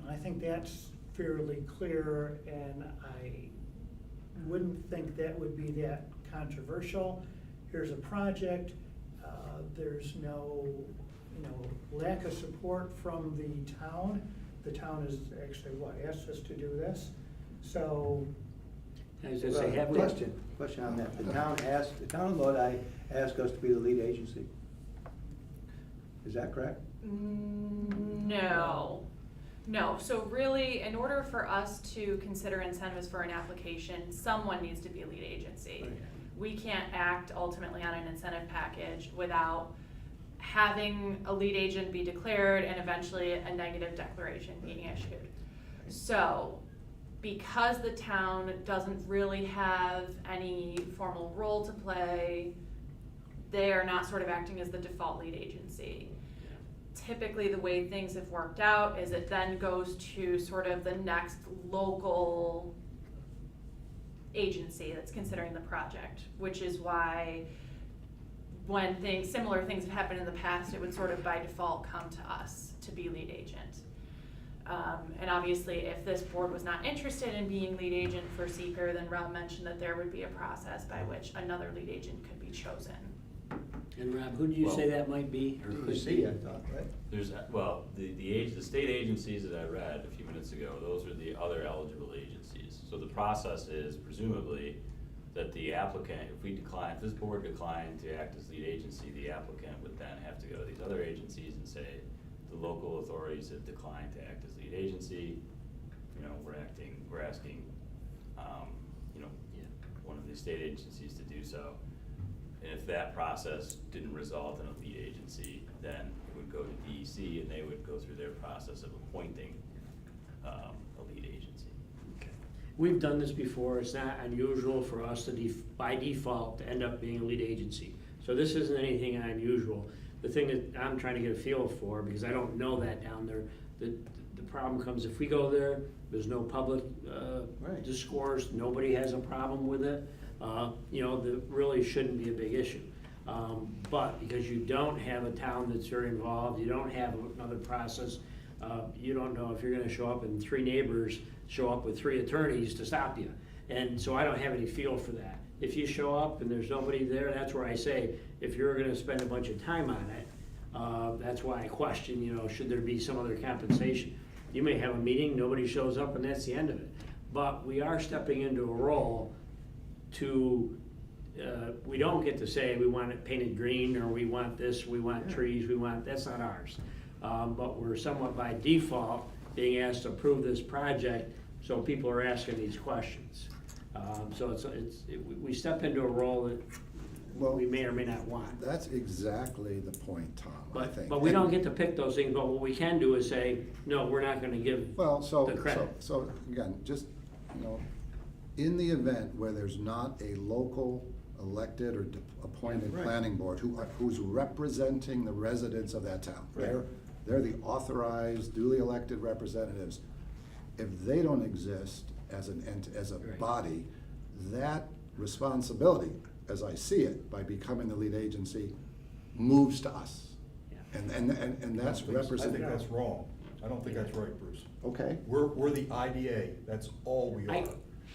A: I think that's fairly clear, and I wouldn't think that would be that controversial. Here's a project, there's no, lack of support from the town. The town has actually, asked us to do this, so.
J: I was gonna say, have we?
G: Question on that. The town of Lodi asked us to be the lead agency. Is that correct?
D: No. So really, in order for us to consider incentives for an application, someone needs to be a lead agency.
G: Right.
D: We can't act ultimately on an incentive package without having a lead agent be declared and eventually a negative declaration being issued. So, because the town doesn't really have any formal role to play, they are not sort of acting as the default lead agency. Typically, the way things have worked out is it then goes to sort of the next local agency that's considering the project, which is why when similar things have happened in the past, it would sort of by default come to us to be lead agent. And obviously, if this board was not interested in being lead agent for seeker, then Rob mentioned that there would be a process by which another lead agent could be chosen.
J: And Rob, who did you say that might be, or could
G: See,
J: be?
G: I thought, right?
F: There's, well, the state agencies that I read a few minutes ago, those are the other eligible agencies. So the process is presumably that the applicant, if this board declined to act as lead agency, the applicant would then have to go to these other agencies and say, the local authorities have declined to act as lead agency, you know, we're asking, you know, one of the state agencies to do so. And if that process didn't result in a lead agency, then it would go to DEC and they would go through their process of appointing a lead agency.
J: Okay. We've done this before. It's not unusual for us to, by default, to end up being a lead agency. So this isn't anything unusual. The thing that I'm trying to get a feel for, because I don't know that down there, the problem comes if we go there, there's no public
G: Right.
J: discourse, nobody has a problem with it. You know, that really shouldn't be a big issue. But because you don't have a town that's very involved, you don't have another process, you don't know if you're gonna show up and 3 neighbors show up with 3 attorneys to stop you. And so I don't have any feel for that. If you show up and there's nobody there, that's where I say, if you're gonna spend a bunch of time on it, that's why I question, you know, should there be some other compensation? You may have a meeting, nobody shows up, and that's the end of it. But we are stepping into a role to, we don't get to say we want it painted green, or we want this, we want trees, that's not ours. But we're somewhat by default being asked to approve this project, so people are asking these questions. So we step into a role that
B: Well,
J: we may or may not want.
B: That's exactly the point, Tom, I think.
J: But we don't get to pick those things, but what we can do is say, no, we're not gonna give
B: Well,
J: the credit.
B: so again, just, you know, in the event where there's not a local elected or appointed
G: Right.
B: planning board who's representing the residents of that town.
G: Right.
B: They're the authorized, duly elected representatives. If they don't exist as a
J: Right.
B: body, that responsibility, as I see it, by becoming the lead agency, moves to us.
J: Yeah.
B: And that's
L: I think
B: representing.
L: that's wrong. I don't think that's right, Bruce.
B: Okay.
L: We're the IDA, that's all we are.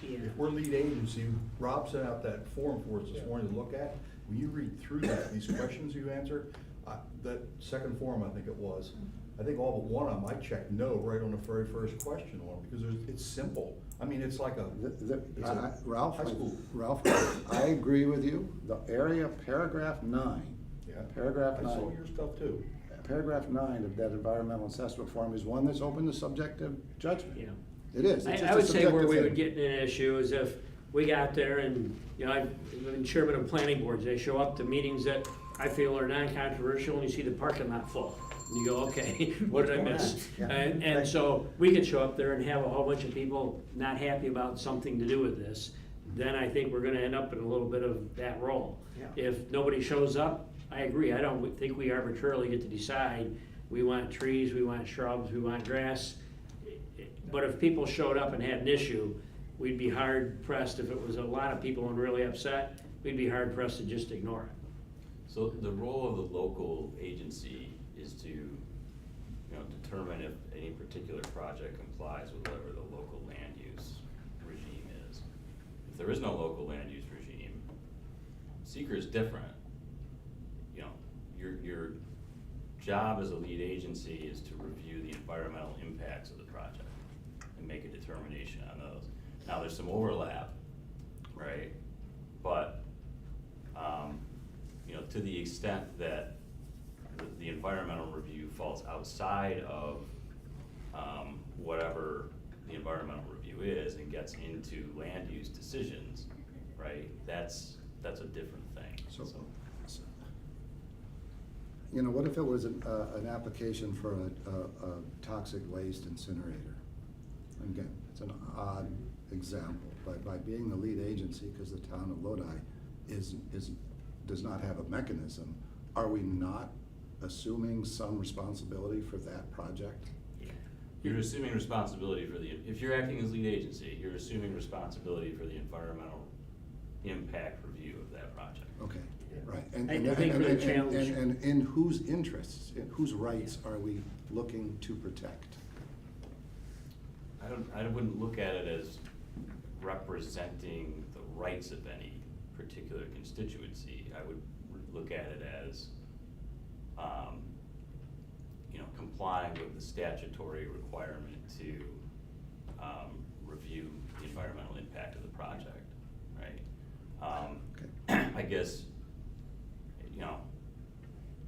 J: Yeah.
L: If we're lead agency, Rob sent out that form for us this morning to look at. When you read through that, these questions you answer, that second form, I think it was, I think all but one of them, I checked no right on the very first question on, because it's simple. I mean, it's like it's a
B: Ralph,
L: high school.
B: I agree with you. The area, paragraph 9.
L: Yeah.
B: Paragraph
L: I saw
B: 9.
L: your stuff too.
B: Paragraph 9 of that environmental assessment form is one that's open to subjective judgment.
J: Yeah.
B: It is. It's just
J: I
B: a
J: would say where
B: subjective
J: we
B: thing.
J: would get in an issue is if we got there and, you know, I've been chairman of planning boards, they show up to meetings that I feel are non-controversial, and you see the parking lot full. And you go, okay, what did I miss?
B: Yeah.
J: And so we could show up there and have a whole bunch of people not happy about something to do with this. Then I think we're gonna end up in a little bit of that role.
G: Yeah.
J: If nobody shows up, I agree, I don't think we arbitrarily get to decide, we want trees, we want shrubs, we want grass. But if people showed up and had an issue, we'd be hard pressed, if it was a lot of people and really upset, we'd be hard pressed to just ignore it.
F: So the role of the local agency is to, you know, determine if any particular project complies with whatever the local land use regime is. If there is no local land use regime, seeker is different. You know, your job as a lead agency is to review the environmental impacts of the project and make a determination on those. Now, there's some overlap, right? But, you know, to the extent that the environmental review falls outside of whatever the environmental review is and gets into land use decisions, right? That's a different thing.
B: So, you know, what if it was an application for a toxic waste incinerator? Again, it's an odd example, but by being the lead agency, because the town of Lodi does not have a mechanism, are we not assuming some responsibility for that project?
F: You're assuming responsibility for if you're acting as lead agency, you're assuming responsibility for the environmental impact review of that project.
B: Okay, right.
J: I think for the challenge-
B: And in whose interests, in whose rights are we looking to protect?
F: I wouldn't look at it as representing the rights of any particular constituency. I would look at it as, you know, complying with the statutory requirement to, review the environmental impact of the project, right? I guess, you know,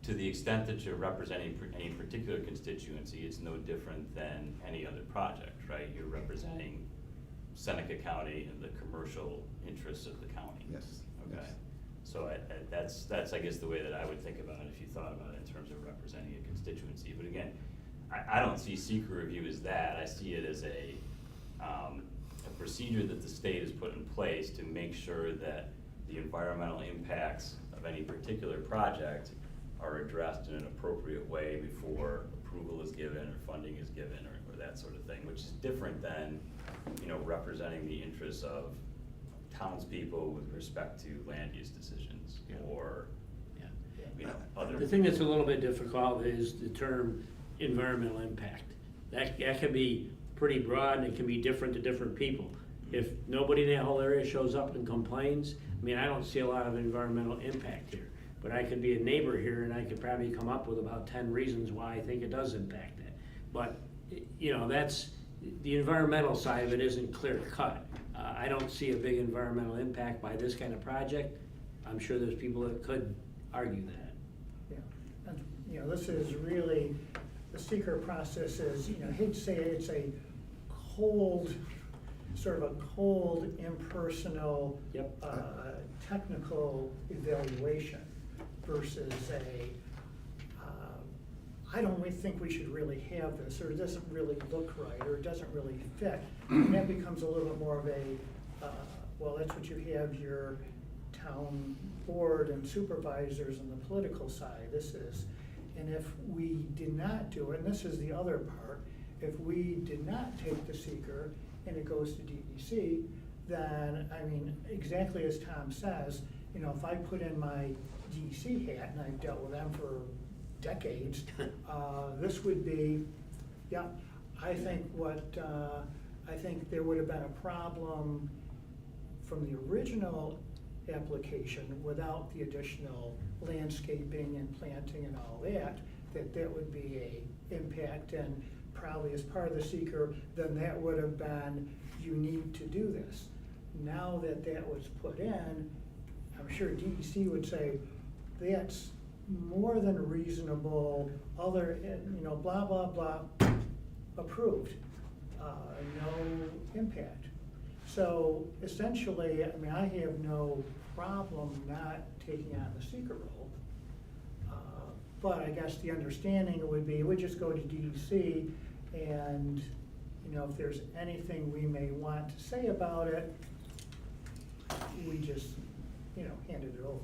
F: to the extent that you're representing any particular constituency, it's no different than any other project, right? You're representing Seneca County and the commercial interests of the county.
B: Yes,
F: Okay,
B: yes.
F: so that's, I guess, the way that I would think about it if you thought about it in terms of representing a constituency. But again, I don't see seeker review as that. I see it as a procedure that the state has put in place to make sure that the environmental impacts of any particular project are addressed in an appropriate way before approval is given or funding is given or that sort of thing, which is different than, you know, representing the interests of townspeople with respect to land use decisions or, you know, other.
J: The thing that's a little bit difficult is the term environmental impact. That can be pretty broad and it can be different to different people. If nobody in that whole area shows up and complains, I mean, I don't see a lot of environmental impact here. But I could be a neighbor here and I could probably come up with about 10 reasons why I think it does impact it. But, you know, that's, the environmental side of it isn't clear cut. I don't see a big environmental impact by this kind of project. I'm sure there's people that could argue that.
A: Yeah, and, you know, this is really, the seeker process is, you know, I hate to say it, it's a cold, sort of a cold, impersonal,
J: Yep.
A: technical evaluation versus a, I don't really think we should really have this, or it doesn't really look right, or it doesn't really fit. And that becomes a little bit more of a, well, that's what you have your town board and supervisors on the political side. This is, and if we did not do it, and this is the other part, if we did not take the seeker and it goes to DEC, then, I mean, exactly as Tom says, you know, if I put in my DEC hat, and I've dealt with them for decades, this would be, yeah, I think I think there would have been a problem from the original application without the additional landscaping and planting and all that, that would be a impact, and probably as part of the seeker, then that would have been, you need to do this. Now that that was put in, I'm sure DEC would say, that's more than reasonable, other, you know, blah, blah, blah, approved, no impact. So essentially, I mean, I have no problem not taking on the seeker role. But I guess the understanding would be, we just go to DEC and, you know, if there's anything we may want to say about it, we just, you know, handed it over.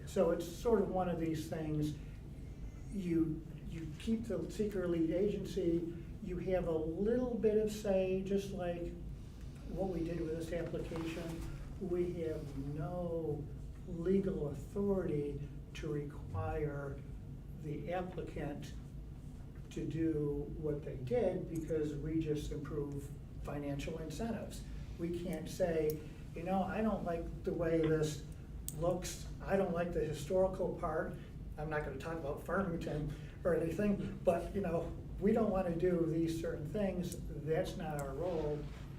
A: So it's sort of one of these things, you keep the seeker lead agency, you have a little bit of say, just like what we did with this application. We have no legal authority to require the applicant to do what they did, because we just improve financial incentives. We can't say, you know, I don't like the way this looks, I don't like the historical part, I'm not gonna talk about Farmington or anything, but, you know, we don't wanna do these certain things, that's not our role,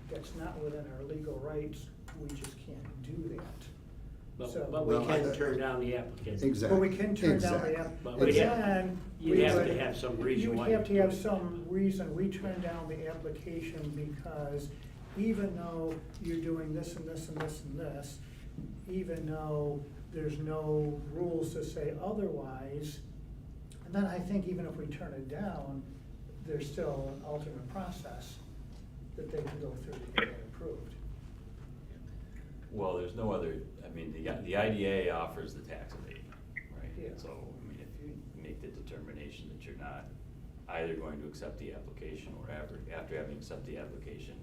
A: that's not within our legal rights, we just can't do that. So-
J: But we
B: Well,
J: can turn down the applicant.
B: Exactly.
A: But we can turn down
B: Exactly.
A: the app.
J: But
A: But
J: we have-
A: then
J: you'd
A: we
J: have to
A: would-
J: have some reason
A: You
J: why
A: would have to
J: you
A: have
J: do it.
A: some reason, we turn down the application because even though you're doing this and this and this and this, even though there's no rules to say otherwise, and then I think even if we turn it down, there's still an alternate process that they can go through to get it approved.
F: Well, there's no other, I mean, the IDA offers the tax abatement, right?
A: Yeah.
F: So, I mean, if you make the determination that you're not either going to accept the application or after having accepted the application,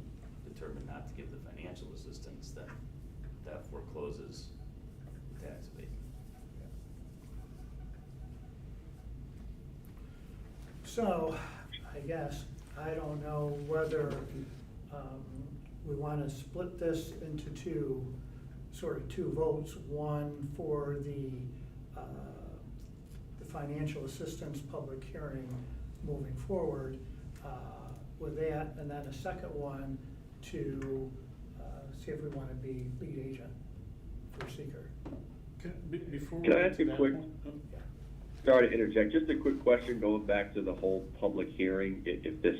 F: determine not to give the financial assistance, then that forecloses the tax abatement.
A: So, I guess, I don't know whether we want to split this into two votes. One for the financial assistance public hearing moving forward with that, and then a second one to see if we want to be lead agent for seeker.
E: Before we
I: Can I
E: get
I: ask
E: to
I: a
E: that
I: quick-
E: point- oh,
A: Yeah.
I: Sorry to interject, just a quick question going back to the whole public hearing, if this,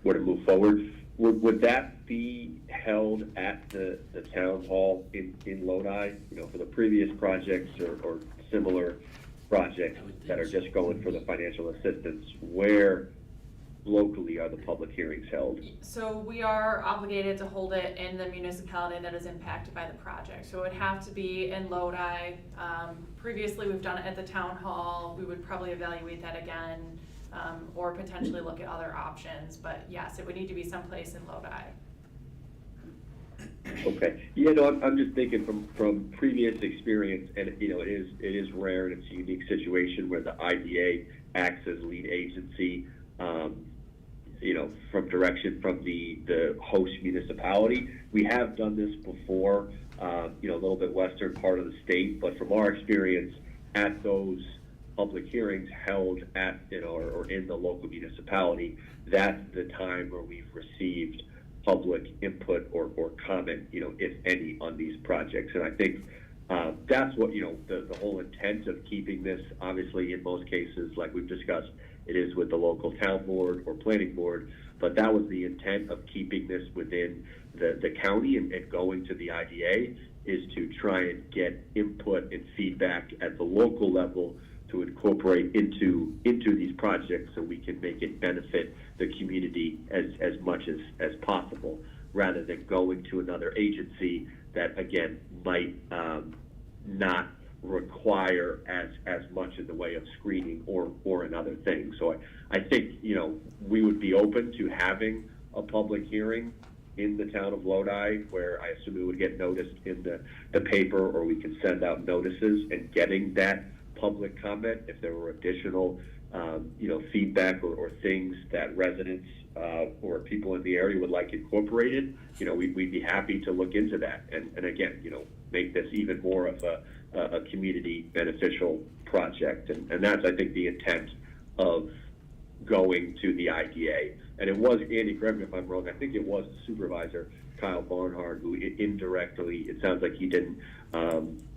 I: were to move forward. Would that be held at the town hall in Lodi, for the previous projects or similar projects that are just going for the financial assistance? Where locally are the public hearings held?
D: So we are obligated to hold it in the municipality that is impacted by the project. So it would have to be in Lodi. Previously, we've done it at the town hall. We would probably evaluate that again, or potentially look at other options. But yes, it would need to be someplace in Lodi.
I: Okay, yeah, no, I'm just thinking from previous experience, and, it is rare and it's a unique situation where the IDA acts as lead agency, from direction from the host municipality. We have done this before, a little bit western part of the state, but from our experience at those public hearings held at, or in the local municipality, that's the time where we've received public input or comment, if any, on these projects. And I think that's what, the whole intent of keeping this, obviously, in most cases, like we've discussed, it is with the local town board or planning board, but that was the intent of keeping this within the county and going to the IDA, is to try and get input and feedback at the local level to incorporate into these projects so we can make it benefit the community as much as possible, rather than going to another agency that, again, might not require as much in the way of screening or another thing. So I think, we would be open to having a public hearing in the town of Lodi, where I assume it would get noticed in the paper, or we can send out notices, and getting that public comment if there were additional feedback or things that residents or people in the area would like incorporated. We'd be happy to look into that, and again, make this even more of a community beneficial project, and that's, I think, the intent of going to the IDA. And it was, Andy, correct me if I'm wrong, I think it was Supervisor Kyle Barnhart who indirectly, it sounds like he didn't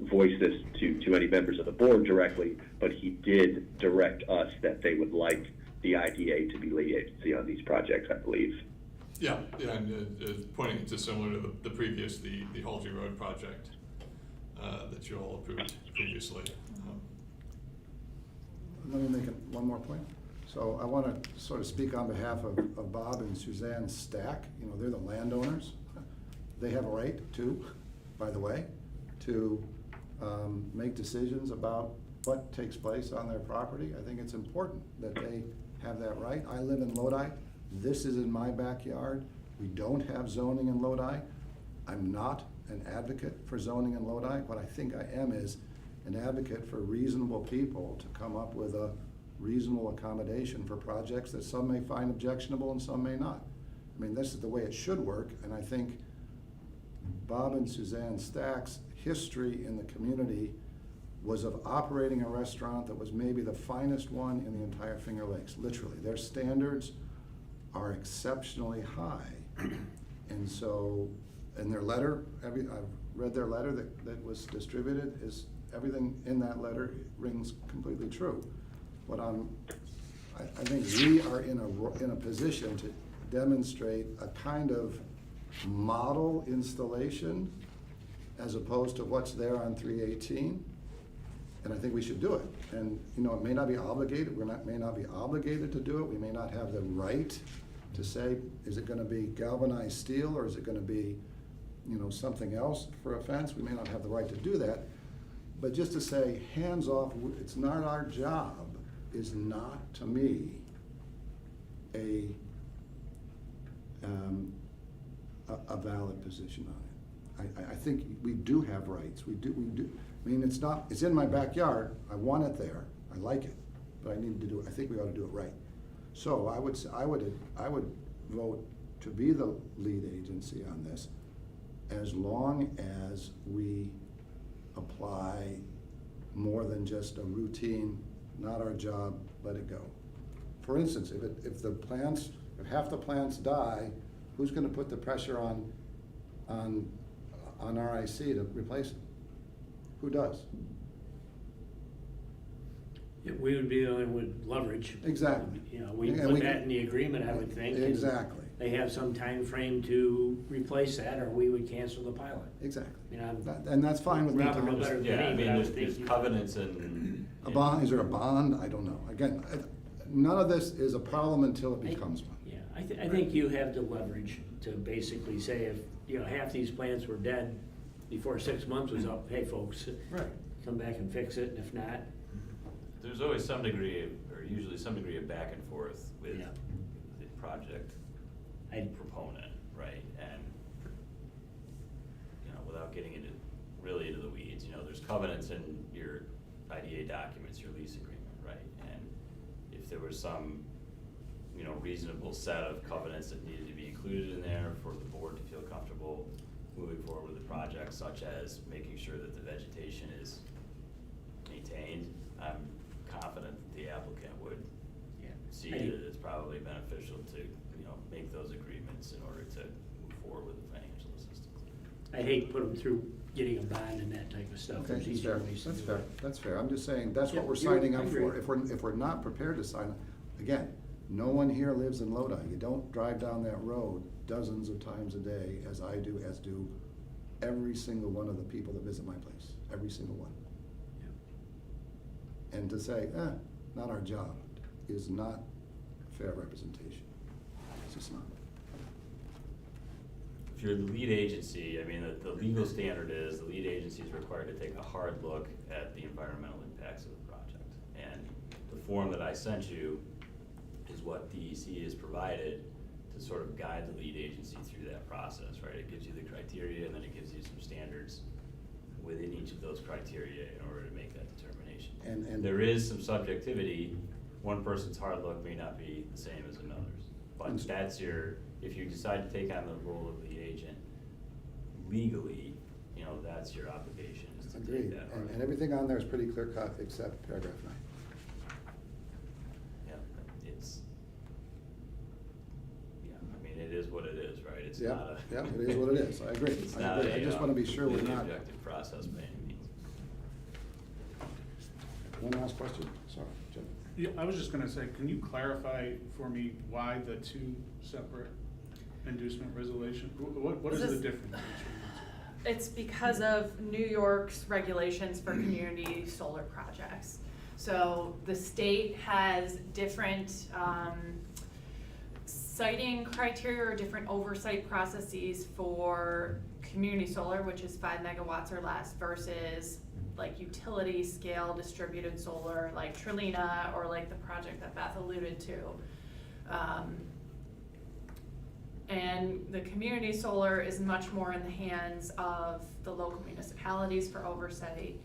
I: voice this to any members of the board directly, but he did direct us that they would like the IDA to be lead agency on these projects, I believe.
H: Yeah, and pointing to similar to the previous, the Halsey Road project that you all approved previously.
B: Let me make one more point. So I want to sort of speak on behalf of Bob and Suzanne Stack. They're the landowners. They have a right too, by the way, to make decisions about what takes place on their property. I think it's important that they have that right. I live in Lodi. This is in my backyard. We don't have zoning in Lodi. I'm not an advocate for zoning in Lodi. What I think I am is an advocate for reasonable people to come up with a reasonable accommodation for projects that some may find objectionable and some may not. I mean, this is the way it should work, and I think Bob and Suzanne Stack's history in the community was of operating a restaurant that was maybe the finest one in the entire Finger Lakes, literally. Their standards are exceptionally high. And so, in their letter, I've read their letter that was distributed, is everything in that letter rings completely true. But I think we are in a position to demonstrate a kind of model installation as opposed to what's there on 318. And I think we should do it. And, it may not be obligated, may not be obligated to do it. We may not have the right to say, is it gonna be galvanized steel or is it gonna be, something else for a fence? We may not have the right to do that. But just to say, hands off, it's not our job, is not, to me, a valid position on it. I think we do have rights. We do. I mean, it's in my backyard. I want it there. I like it, but I need to do it. I think we ought to do it right. So I would vote to be the lead agency on this, as long as we apply more than just a routine, not our job, let it go. For instance, if half the plants die, who's gonna put the pressure on RIC to replace it? Who does?
J: Yeah, we would be the only one with leverage.
B: Exactly.
J: You know, we
B: And
J: put
B: we
J: that
B: can-
J: in the agreement, I would think. and
B: Exactly.
J: They have some time frame to replace that, or we would cancel the pilot.
B: Exactly.
J: You know,
B: And that's fine with me.
J: Robert, no
B: Thomas.
J: better than
F: Yeah, I
J: me,
F: mean,
J: but I
F: there's,
J: would think
F: there's
J: you-
F: covenants and.
B: A bond, is there a bond? I don't know. Again, none of this is a problem until it becomes one.
J: Yeah, I think you have the leverage to basically say if, you know, half these plants were dead before 6 months was up, hey, folks,
B: Right.
J: come back and fix it, and if not,
F: There's always some degree, or usually some degree of back and forth with
J: Yeah.
F: the project proponent, right? And, you know, without getting really into the weeds, you know, there's covenants in your IDA documents, your lease agreement, right? And if there was some, you know, reasonable set of covenants that needed to be included in there for the board to feel comfortable moving forward with the project, such as making sure that the vegetation is maintained, I'm confident that the applicant would
J: yeah.
F: see that it's probably beneficial to, you know, make those agreements in order to move forward with the financial assistance.
J: I hate to put them through getting a bond and that type of stuff.
B: Okay,
J: There's
B: that's
J: easier
B: fair,
J: ways to
B: that's
J: do
B: fair,
J: it.
B: that's fair. I'm just saying, that's what
J: Yeah,
B: we're
J: you're-
B: signing
J: I
B: up
J: agree.
B: for. If we're not prepared to sign up, again, no one here lives in Lodi. You don't drive down that road dozens of times a day, as I do, as do every single one of the people that visit my place, every single one.
J: Yeah.
B: And to say, not our job, is not fair representation. It's just not.
F: If you're the lead agency, I mean, the legal standard is the lead agency is required to take a hard look at the environmental impacts of the project. And the form that I sent you is what DEC has provided to sort of guide the lead agency through that process, right? It gives you the criteria and then it gives you some standards within each of those criteria in order to make that determination.
B: And
F: There is some subjectivity. One person's hard look may not be the same as another's. But that's if you decide to take on the role of lead agent legally, you know, that's your obligation, is to take
B: Agreed,
F: that hard.
B: and everything on there is pretty clear cut, except paragraph 9.
F: Yeah, I mean, it is what it is, right? It's
B: Yeah,
F: not a.
B: yeah, it is what it is. I agree.
F: It's
B: I
F: not
B: agree.
F: a,
B: I just wanna be sure we're
F: completely
B: not-
F: objective process by any means.
B: One last question, sorry, Jim.
E: Yeah, I was just gonna say, can you clarify for me why the two separate inducement resolution? What is
D: This
E: the
D: is-
E: difference between
D: It's because of New York's regulations for community solar projects. So the state has different siting criteria or different oversight processes for community solar, which is 5 megawatts or less, versus like utility scale distributed solar like Trilina or like the project that Beth alluded to. And the community solar is much more in the hands of the local municipalities for oversight.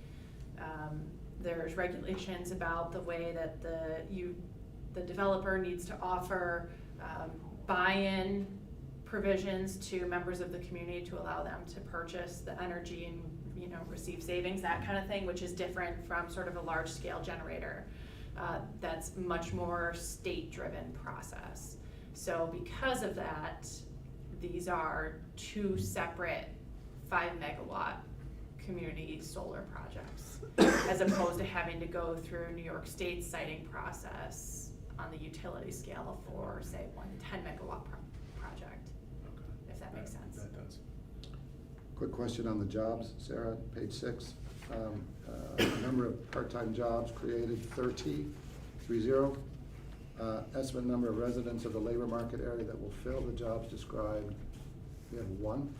D: There's regulations about the way that the developer needs to offer buy-in provisions to members of the community to allow them to purchase the energy and, you know, receive savings, that kind of thing, which is different from sort of a large-scale generator. That's much more state-driven process. So because of that, these are two separate 5 megawatt community solar projects, as opposed to having to go through New York State's siting process on the utility scale for, say, 1 10 megawatt project,
E: Okay.
D: if that makes sense.
E: That does.
B: Quick question on the jobs, Sarah, page 6. Number of part-time jobs created, 30. Estimate number of residents of the labor market area that will fill the jobs described. We have 1.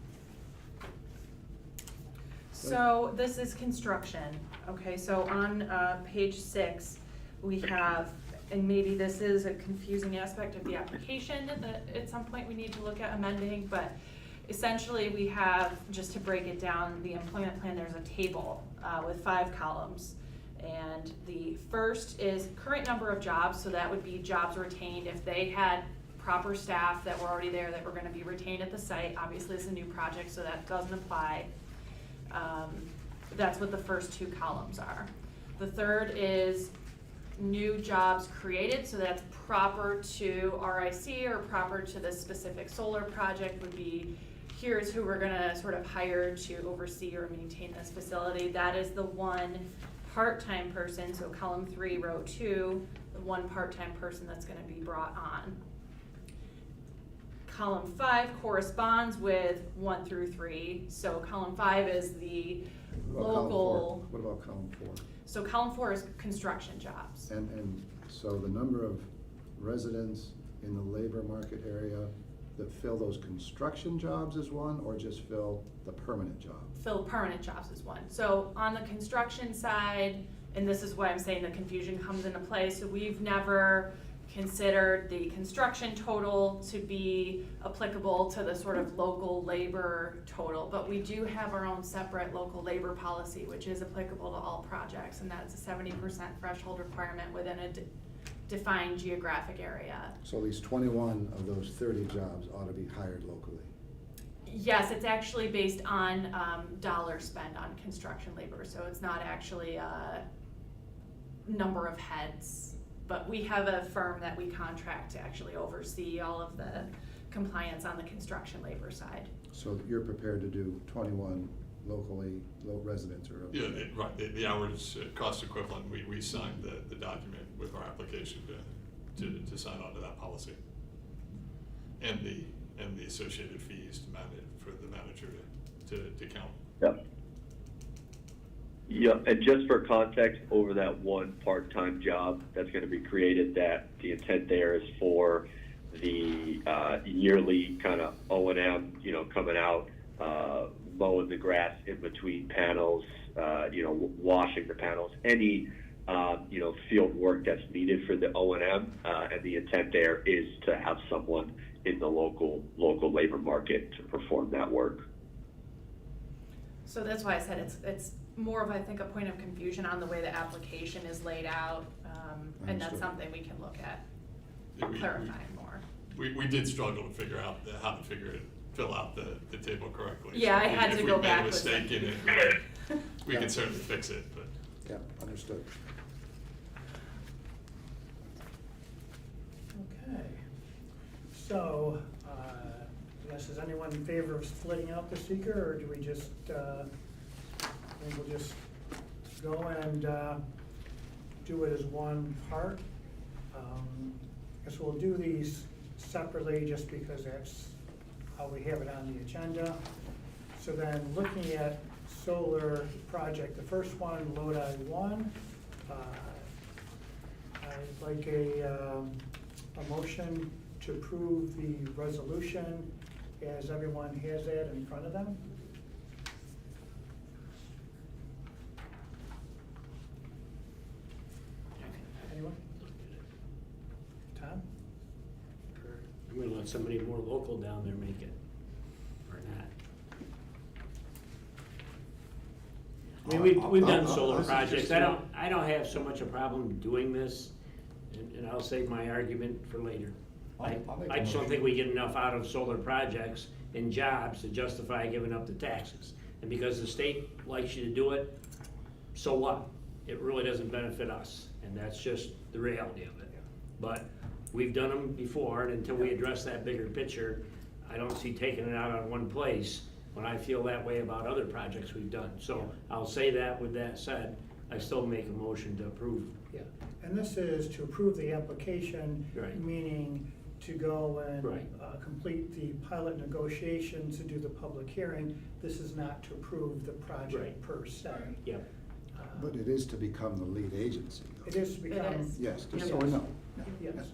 D: So this is construction, okay, so on page 6, we have, and maybe this is a confusing aspect of the application that at some point we need to look at amending, but essentially we have, just to break it down, the employment plan, there's a table with 5 columns. And the first is current number of jobs, so that would be jobs retained if they had proper staff that were already there that were gonna be retained at the site. Obviously, it's a new project, so that doesn't apply. That's what the first two columns are. The third is new jobs created, so that's proper to RIC or proper to this specific solar project would be, here's who we're gonna sort of hire to oversee or maintain this facility. That is the one part-time person, so column 3, row 2, the one part-time person that's gonna be brought on. Column 5 corresponds with 1 through 3, so column 5 is the
B: What about column four?
D: local.
B: What about column 4?
D: So column 4 is construction jobs.
B: And so the number of residents in the labor market area that fill those construction jobs is one, or just fill the permanent job?
D: Fill permanent jobs is one. So on the construction side, and this is why I'm saying the confusion comes into play, so we've never considered the construction total to be applicable to the sort of local labor total, but we do have our own separate local labor policy, which is applicable to all projects, and that's a 70% threshold requirement within a defined geographic area.
B: So at least 21 of those 30 jobs ought to be hired locally.
D: Yes, it's actually based on dollars spent on construction labor, so it's not actually a number of heads. But we have a firm that we contract to actually oversee all of the compliance on the construction labor side.
B: So you're prepared to do 21 locally, low residents or?
H: Yeah, right, the hours cost equivalent, we signed the document with our application to sign on to that policy. And the associated fees to manage, for the manager to count.
I: Yep. Yeah, and just for context, over that one part-time job that's gonna be created, that the intent there is for the yearly kind of O&M, coming out, mowing the grass in between panels, washing the panels, any, field work that's needed for the O&M, and the intent there is to have someone in the local labor market to perform that work.
D: So that's why I said it's more of, I think, a point of confusion on the way the application is laid out, and that's
B: Understood.
D: something we can look at
H: Yeah,
D: clarifying more.
H: We did struggle to figure out how to fill out the table correctly.
D: Yeah,
H: So
D: I had to go back
H: If
D: with
H: we made a mistake in it, we
B: Yeah.
H: can certainly fix it, but.
B: Yeah, understood.
A: Okay. So, I guess, is anyone in favor of splitting out the seeker, or do we just, I think we'll just go and do it as one part? I guess we'll do these separately just because that's how we have it on the agenda. So then, looking at solar project, the first one, Lodi 1, I'd like a motion to approve the resolution as everyone has that in front of them. Anyone? Tom?
J: I'm gonna let somebody more local down there make it, or not. I mean, we've done solar projects, I don't have so much a problem doing this, and I'll save my argument for later. I just don't think we get enough out of solar projects and jobs to justify giving up the taxes. And because the state likes you to do it, so what? It really doesn't benefit us, and that's just the reality of it. But we've done them before, and until we address that bigger picture, I don't see taking it out on one place when I feel that way about other projects we've done. So I'll say that, with that said, I still make a motion to approve.
A: Yeah, and this is to approve the application,
J: Right.
A: meaning to go and
J: Right.
A: complete the pilot negotiations, to do the public hearing. This is not to approve the project
J: Right.
A: per se.
J: Yep.
B: But it is to become the lead agency, though.
A: It is to become.
D: is.
B: Yes, just so we know. Yeah.
A: Yes.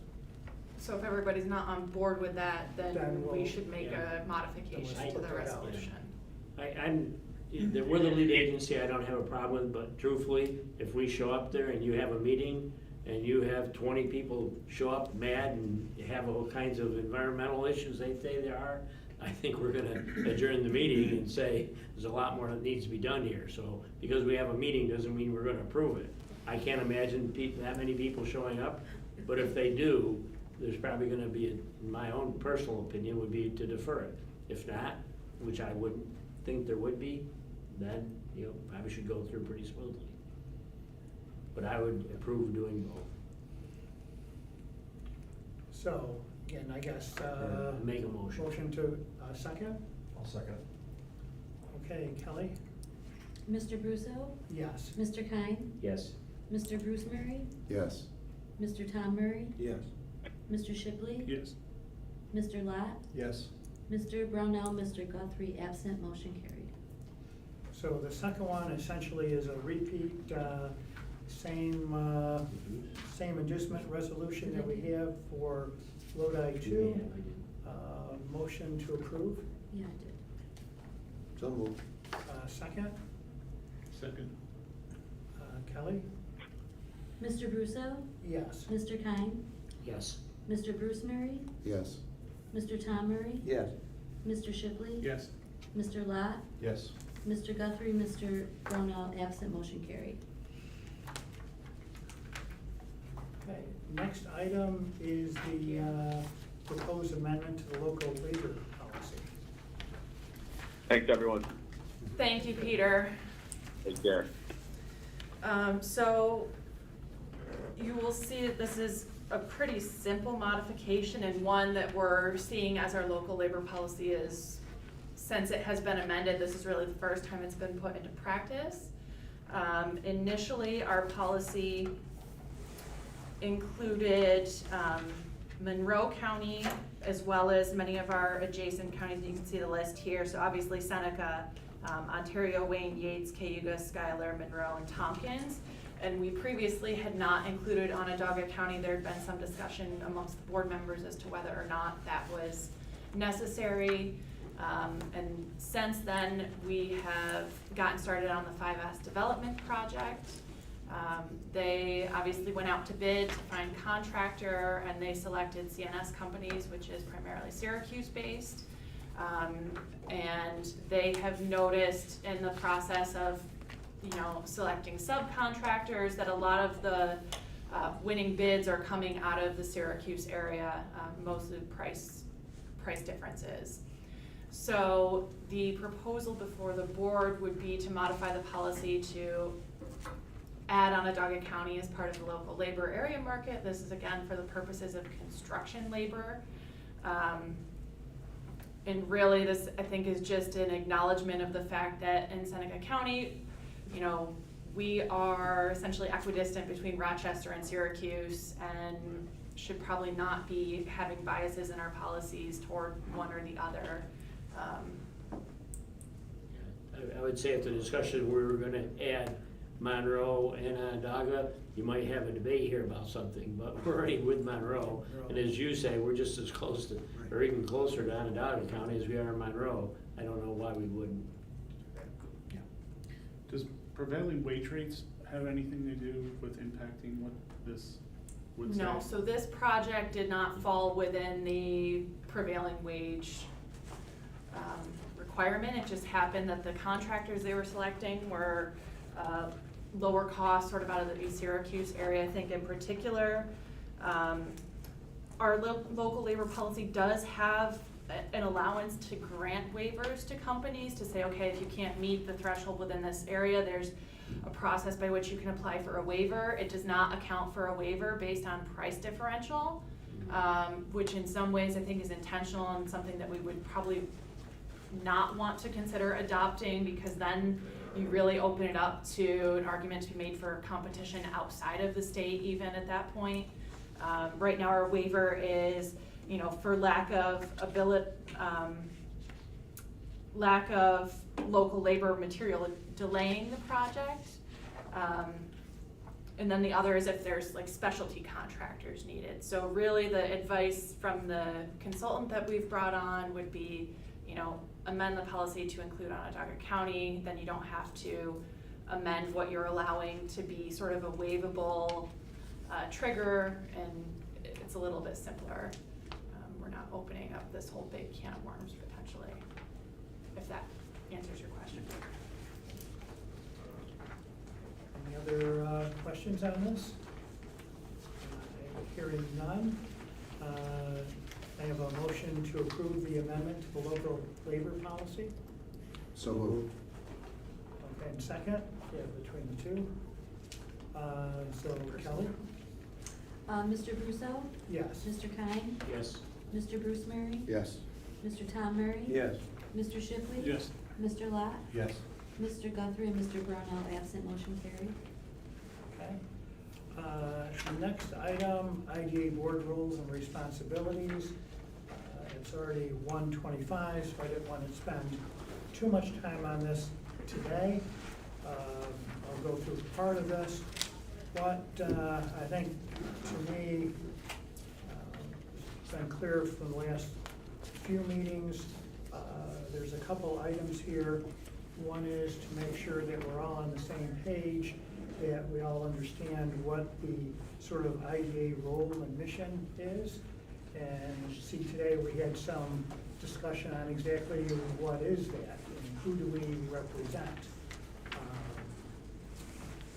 D: So if everybody's not on board with that, then
A: Then
D: we
A: we'll-
D: should make
J: Yeah.
D: a modification
A: Then
D: to
A: we'll
D: the
A: put that out.
D: resolution.
J: We're the lead agency, I don't have a problem with, but truthfully, if we show up there and you have a meeting and you have 20 people show up mad and have all kinds of environmental issues they say there are, I think we're gonna adjourn the meeting and say, there's a lot more that needs to be done here. So because we have a meeting doesn't mean we're gonna approve it. I can't imagine that many people showing up, but if they do, there's probably gonna be, my own personal opinion would be to defer it. If not, which I wouldn't think there would be, then, you know, probably should go through pretty smoothly. But I would approve doing both.
A: So, again, I guess,
J: Make a motion.
A: motion to, second?
L: I'll second it.
A: Okay, Kelly?
M: Mr. Brusso?
A: Yes.
M: Mr. Kine?
J: Yes.
M: Mr. Bruce Murray?
B: Yes.
M: Mr. Tom Murray?
G: Yes.
M: Mr. Shipley?
E: Yes.
M: Mr. Lot?
L: Yes.
M: Mr. Brownell, Mr. Guthrie, absent, motion carried.
A: So the second one essentially is a repeat, same inducement resolution that we have for Lodi two. Motion to approve,
M: Yeah, I did.
G: So moved.
A: second,
E: Second.
A: Kelly?
M: Mr. Brusso?
A: Yes.
M: Mr. Kine?
J: Yes.
M: Mr. Bruce Murray?
B: Yes.
M: Mr. Tom Murray?
G: Yes.
M: Mr. Shipley?
E: Yes.
M: Mr. Lot?
L: Yes.
M: Mr. Guthrie, Mr. Brownell, absent, motion carried.
A: Okay, next item is the proposed amendment to the local labor policy.
I: Thanks, everyone.
D: Thank you, Peter.
I: Take care.
D: So you will see that this is a pretty simple modification and one that we're seeing as our local labor policy is, since it has been amended, this is really the first time it's been put into practice. Initially, our policy included Monroe County as well as many of our adjacent counties. You can see the list here. So obviously Seneca, Ontario, Wayne, Yates, Cayuga, Schuyler, Monroe, and Tompkins. And we previously had not included Onondaga County. There had been some discussion amongst the board members as to whether or not that was necessary. And since then, we have gotten started on the 5S development project. They obviously went out to bid to find contractor, and they selected CNS Companies, which is primarily Syracuse-based. And they have noticed in the process of, selecting subcontractors that a lot of the winning bids are coming out of the Syracuse area, mostly price differences. So the proposal before the board would be to modify the policy to add Onondaga County as part of the local labor area market. This is again for the purposes of construction labor. And really this, I think, is just an acknowledgement of the fact that in Seneca County, we are essentially equidistant between Rochester and Syracuse and should probably not be having biases in our policies toward one or the other.
J: I would say at the discussion, we were gonna add Monroe and Onondaga, you might have a debate here about something, but we're already with Monroe. And as you say, we're just as close to, or even closer to Onondaga County as we are in Monroe. I don't know why we wouldn't.
E: Does prevailing wage rates have anything to do with impacting what this would say?
D: No, so this project did not fall within the prevailing wage requirement. It just happened that the contractors they were selecting were lower cost, sort of out of the Syracuse area, I think in particular. Our local labor policy does have an allowance to grant waivers to companies to say, okay, if you can't meet the threshold within this area, there's a process by which you can apply for a waiver. It does not account for a waiver based on price differential, which in some ways I think is intentional and something that we would probably not want to consider adopting, because then you really open it up to an argument to be made for competition outside of the state even at that point. Right now our waiver is, for lack of local labor material delaying the project. And then the other is if there's like specialty contractors needed. So really the advice from the consultant that we've brought on would be, amend the policy to include Onondaga County, then you don't have to amend what you're allowing to be sort of a waivable trigger, and it's a little bit simpler. We're not opening up this whole big can of worms potentially, if that answers your question.
A: Any other questions on this? Hearing none. I have a motion to approve the amendment to the local labor policy.
B: So moved.
A: Okay, and second, yeah, between the two. So Kelly?
M: Mr. Russo?
A: Yes.
M: Mr. Kine?
J: Yes.
M: Mr. Bruce Murray?
B: Yes.
M: Mr. Tom Murray?
G: Yes.
M: Mr. Shipley?
E: Yes.
M: Mr. Lot?
L: Yes.
M: Mr. Guthrie and Mr. Brownell absent, motion carried.
A: Okay. Next item, IDA board rules and responsibilities. It's already 1:25, so I didn't want to spend too much time on this today. I'll go through part of this. What I think, to me, it's been clear from the last few meetings, there's a couple items here. One is to make sure that we're all on the same page, that we all understand what the sort of IDA role and mission is. And you see today we had some discussion on exactly what is that and who do we represent.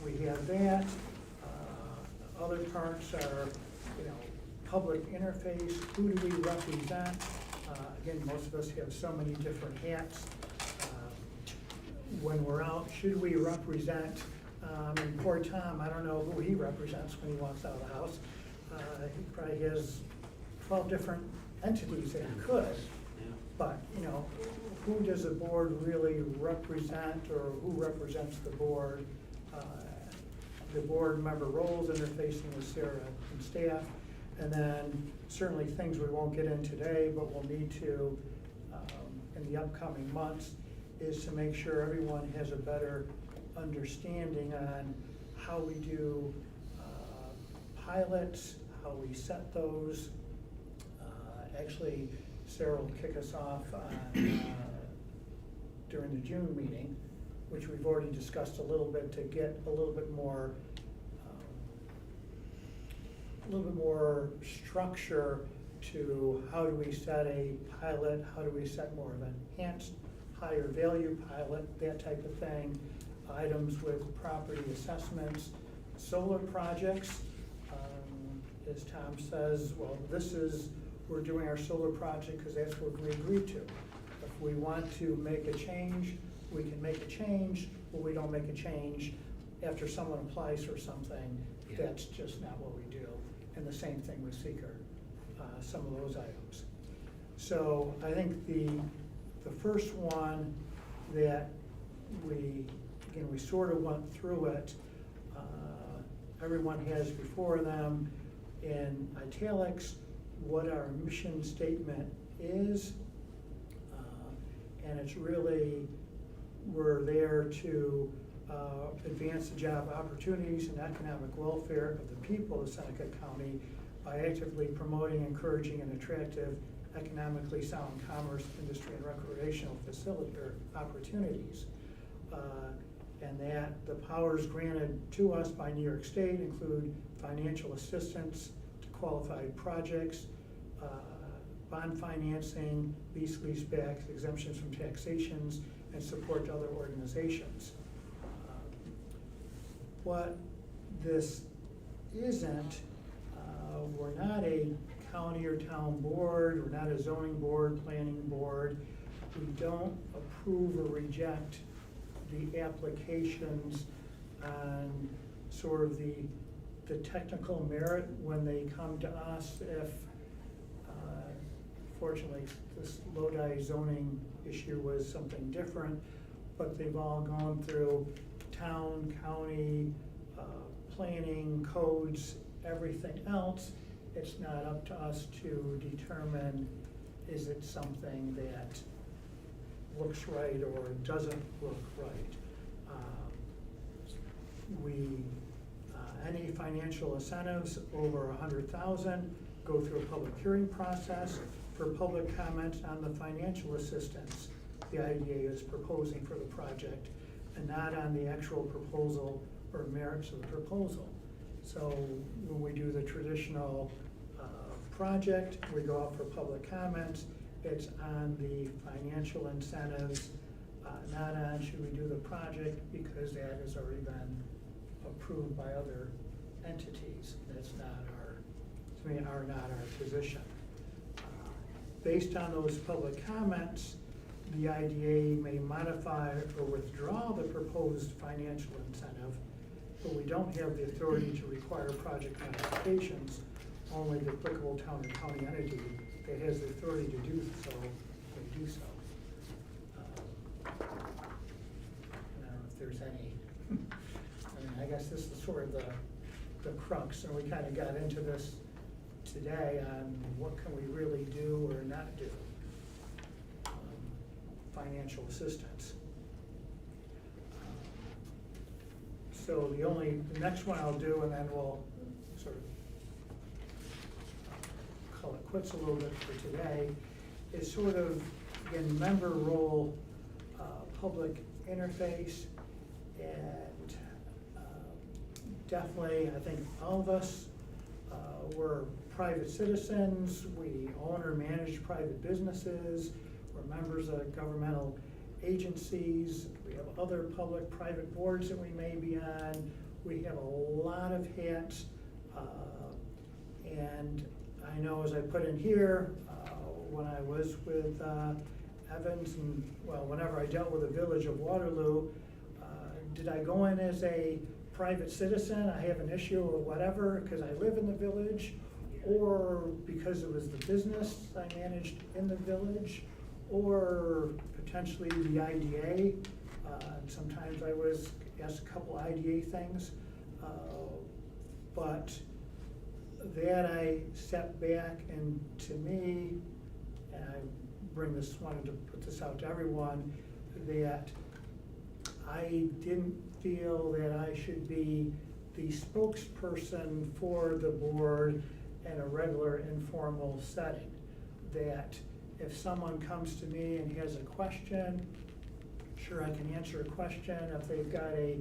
A: We have that. Other parts are, public interface, who do we represent? Again, most of us have so many different hats. When we're out, should we represent, and poor Tom, I don't know who he represents when he walks out of the house. He probably has 12 different entities that he could. But, who does the board really represent, or who represents the board? The board member roles interfacing with Sarah and staff, and then certainly things we won't get in today, but we'll need to in the upcoming months, is to make sure everyone has a better understanding on how we do pilots, how we set those. Actually, Sarah will kick us off on, during the June meeting, which we've already discussed a little bit, to get a little bit more structure to how do we set a pilot, how do we set more of an enhanced, higher value pilot, that type of thing. Items with property assessments, solar projects. As Tom says, well, we're doing our solar project because that's what we agreed to. If we want to make a change, we can make a change, but we don't make a change after someone applies for something.
J: Yeah.
A: That's just not what we do. And the same thing with seeker, some of those items. So I think the first one that we sort of went through it, everyone has before them in italics what our mission statement is. And it's really, we're there to advance the job opportunities and economic welfare of the people of Seneca County by actively promoting, encouraging, and attractive economically sound commerce, industry, and recreational facility or opportunities. And that the powers granted to us by New York State include financial assistance to qualified projects, bond financing, leasebacks, exemptions from taxations, and support to other organizations. What this isn't, we're not a county or town board, we're not a zoning board, planning board. We don't approve or reject the applications on sort of the technical merit when they come to us. If, fortunately, this Lodi zoning issue was something different, but they've all gone through town, county, planning, codes, everything else. It's not up to us to determine, is it something that looks right or doesn't look right. Any financial incentives over 100,000 go through a public hearing process for public comments on the financial assistance the IDA is proposing for the project, and not on the actual proposal or merits of the proposal. So when we do the traditional project, we go out for public comments. It's on the financial incentives, not on should we do the project, because that has already been approved by other entities. That's not are not our position. Based on those public comments, the IDA may modify or withdraw the proposed financial incentive, but we don't have the authority to require project modifications. Only the applicable town or county entity that has the authority to do so may do so. I don't know if there's any, I mean, I guess this is sort of the crux, and we kind of got into this today on what can we really do or not do. Financial assistance. So the next one I'll do, and then we'll sort of call it quits a little bit for today, is sort of, again, member role, public interface, and definitely, I think all of us, we're private citizens, we own or manage private businesses, we're members of governmental agencies, we have other public-private boards that we may be on, we have a lot of hats, and I know as I put in here, when I was with Evans, and well, whenever I dealt with the village of Waterloo, did I go in as a private citizen, I have an issue or whatever, because I live in the village, or because it was the business I managed in the village, or potentially the IDA. Sometimes I was asked a couple IDA things, but that I stepped back, and to me, and I wanted to put this out to everyone, that I didn't feel that I should be the spokesperson for the board in a regular informal setting. That if someone comes to me and has a question, sure, I can answer a question. If they've got a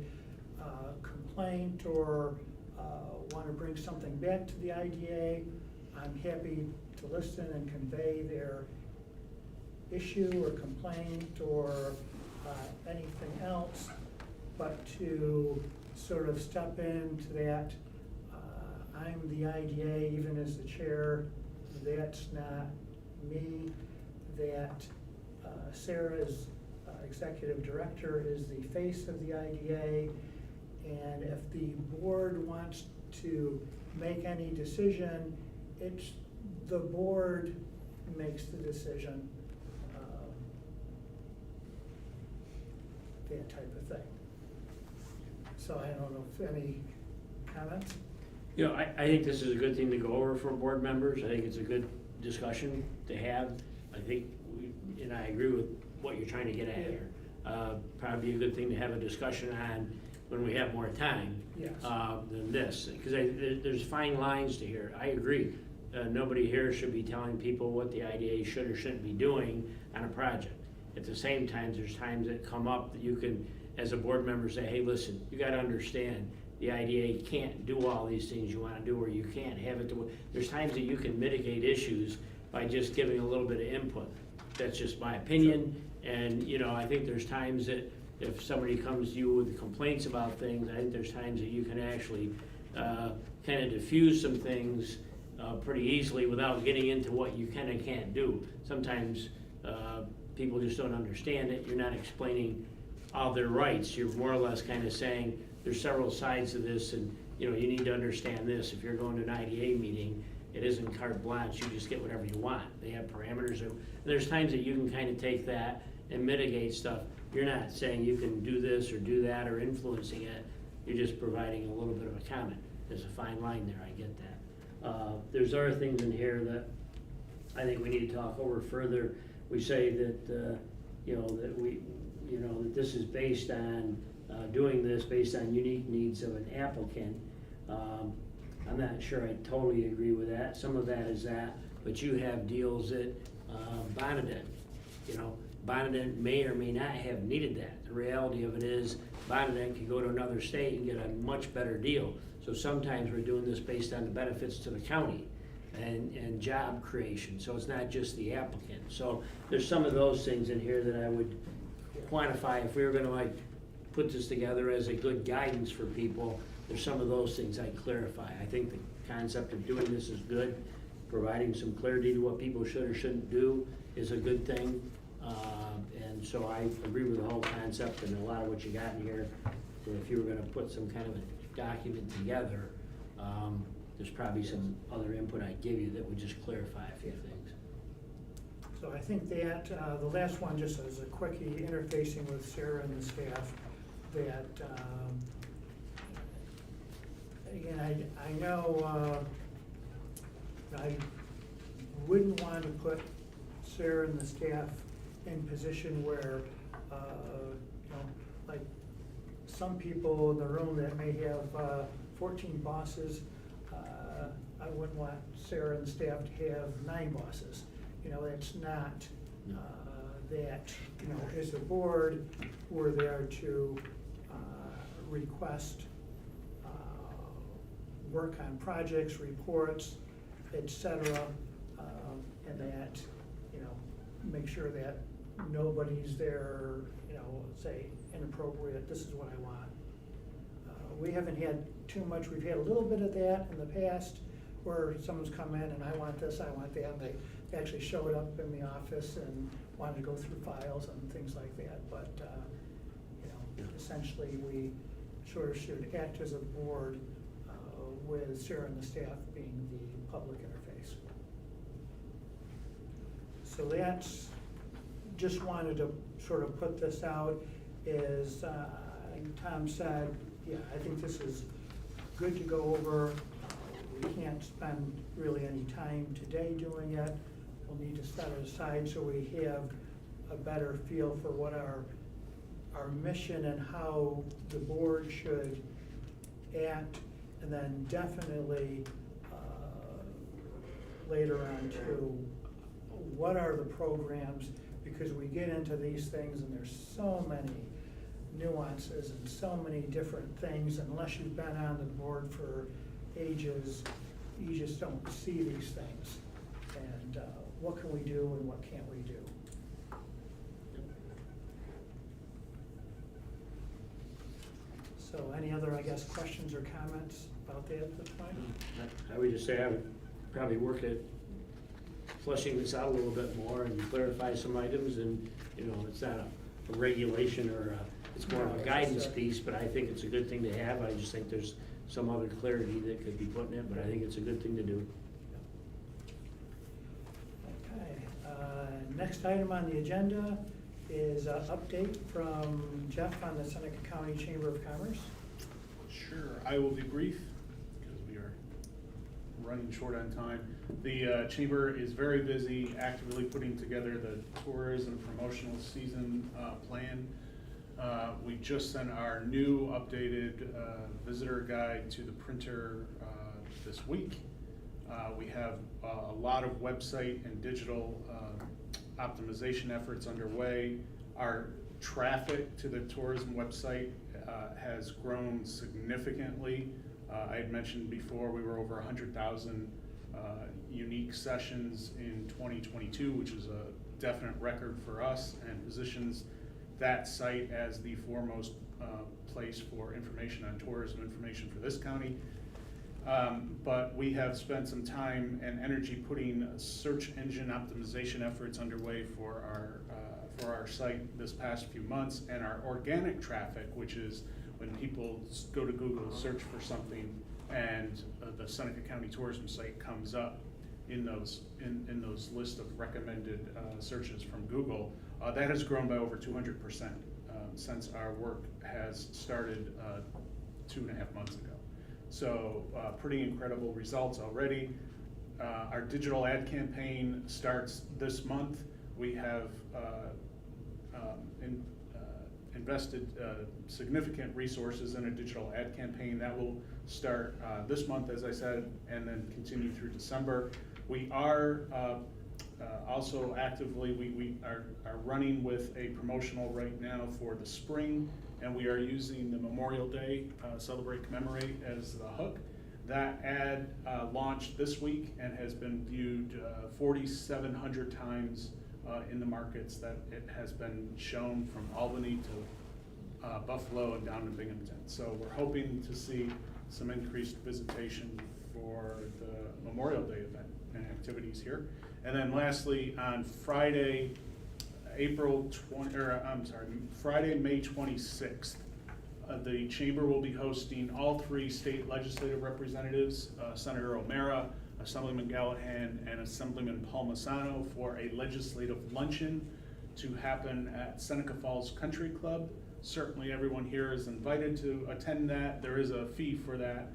A: complaint or want to bring something back to the IDA, I'm happy to listen and convey their issue or complaint or anything else. But to sort of step into that, I'm the IDA, even as the chair, that's not me. That Sarah is executive director, is the face of the IDA, and if the board wants to make any decision, it's the board makes the decision, that type of thing. So I don't know if any comments?
J: You know, I think this is a good thing to go over for board members. I think it's a good discussion to have. I think, and I agree with what you're trying to get at here. Probably a good thing to have a discussion on when we have more time.
A: Yes.
J: Than this, because there's fine lines to here. I agree. Nobody here should be telling people what the IDA should or shouldn't be doing on a project. At the same time, there's times that come up that you can, as a board member, say, hey, listen, you gotta understand, the IDA can't do all these things you wanna do, or you can't have it do. There's times that you can mitigate issues by just giving a little bit of input. That's just my opinion, and you know, I think there's times that if somebody comes to you with complaints about things, I think there's times that you can actually kind of diffuse some things pretty easily without getting into what you can and can't do. Sometimes people just don't understand it. You're not explaining all their rights. You're more or less kind of saying there's several sides to this, and you know, you need to understand this. If you're going to an IDA meeting, it isn't carte blanche. You just get whatever you want. They have parameters. There's times that you can kind of take that and mitigate stuff. You're not saying you can do this or do that or influencing it. You're just providing a little bit of a comment. There's a fine line there, I get that. There's other things in here that I think we need to talk over further. We say that, you know, that that this is based on, doing this based on unique needs of an applicant. I'm not sure I totally agree with that. Some of that is that, but you have deals that, Bonadent, you know, Bonadent may or may not have needed that. The reality of it is Bonadent can go to another state and get a much better deal. So sometimes we're doing this based on the benefits to the county and job creation. So it's not just the applicant. So there's some of those things in here that I would quantify if we were gonna like put this together as a good guidance for people. there's some of those things I'd clarify. I think the concept of doing this is good, providing some clarity to what people should or shouldn't do is a good thing. And so I agree with the whole concept and a lot of what you got in here. That if you were gonna put some kind of a document together, there's probably some other input I'd give you that would just clarify a few things.
A: So I think that, the last one, just as a quickie, interfacing with Sarah and the staff, that, again, I know, I wouldn't want to put Sarah and the staff in position where, like some people in the room that may have 14 bosses, I wouldn't want Sarah and the staff to have 9 bosses. It's not that, as a board, we're there to request work on projects, reports, et cetera, and that, make sure that nobody's there, say inappropriate, this is what I want. We haven't had too much, we've had a little bit of that in the past, where someone's come in and I want this, I want that, and they actually showed up in the office and wanted to go through files and things like that, but, essentially we sort of should act as a board with Sarah and the staff being the public interface. So that's, just wanted to sort of put this out, is, Tom said, yeah, I think this is good to go over. We can't spend really any time today doing it. We'll need to set it aside so we have a better feel for what our mission and how the board should act, and then definitely later on to what are the programs, because we get into these things and there's so many nuances and so many different things. Unless you've been on the board for ages, you just don't see these things. And what can we do and what can't we do? So any other, I guess, questions or comments about that at this point?
J: I would just say I would probably work at fleshing this out a little bit more and clarify some items, and, it's not a regulation or it's more of a guidance piece, but I think it's a good thing to have. I just think there's some other clarity that could be put in it, but I think it's a good thing to do.
A: Okay, next item on the agenda is an update from Jeff on the Seneca County Chamber of Commerce.
E: Sure, I will be brief because we are running short on time. The chamber is very busy actively putting together the tourism promotional season plan. We just sent our new updated visitor guide to the printer this week. We have a lot of website and digital optimization efforts underway. Our traffic to the tourism website has grown significantly. I had mentioned before we were over 100,000 unique sessions in 2022, which is a definite record for us and positions that site as the foremost place for information on tourism information for this county. But we have spent some time and energy putting search engine optimization efforts underway for our site this past few months, and our organic traffic, which is when people go to Google, search for something, and the Seneca County Tourism site comes up in those lists of recommended searches from Google. That has grown by over 200% since our work has started 2.5 months ago. So pretty incredible results already. Our digital ad campaign starts this month. We have invested significant resources in a digital ad campaign that will start this month, as I said, and then continue through December. We are also actively, we are running with a promotional right now for the spring, and we are using the Memorial Day Celebrate Commemorate as the hook. That ad launched this week and has been viewed 4,700 times in the markets that it has been shown, from Albany to Buffalo and down to Binghamton. So we're hoping to see some increased visitation for the Memorial Day event and activities here. And then lastly, on Friday, Friday, May 26th, the Chamber will be hosting all 3 state legislative representatives, Senator O'Mara, Assemblyman Gallahan, and Assemblyman Palmisano, for a legislative luncheon to happen at Seneca Falls Country Club. Certainly everyone here is invited to attend that. There is a fee for that,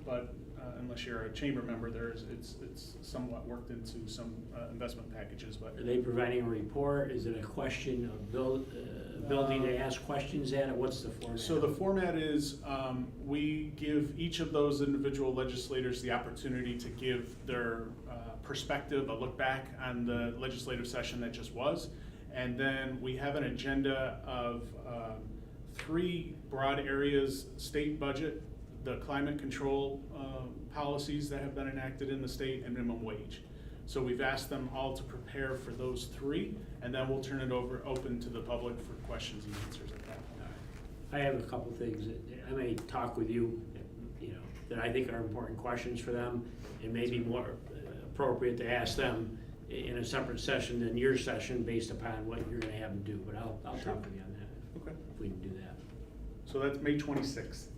E: but unless you're a chamber member, it's somewhat worked into some investment packages. But
J: Are they providing a report? Is it a question of ability to ask questions at it? What's the format?
E: So the format is, we give each of those individual legislators the opportunity to give their perspective, a look back on the legislative session that just was. And then we have an agenda of 3 broad areas: state budget, the climate control policies that have been enacted in the state, and minimum wage. So we've asked them all to prepare for those 3, and then we'll turn it open to the public for questions and answers at that point.
J: I have a couple things that I may talk with you, that I think are important questions for them. It may be more appropriate to ask them in a separate session than your session based upon what you're gonna have them do, but I'll
E: Sure.
J: talk with you on that.
E: Okay.
J: If we can do that.
E: So that's May 26th.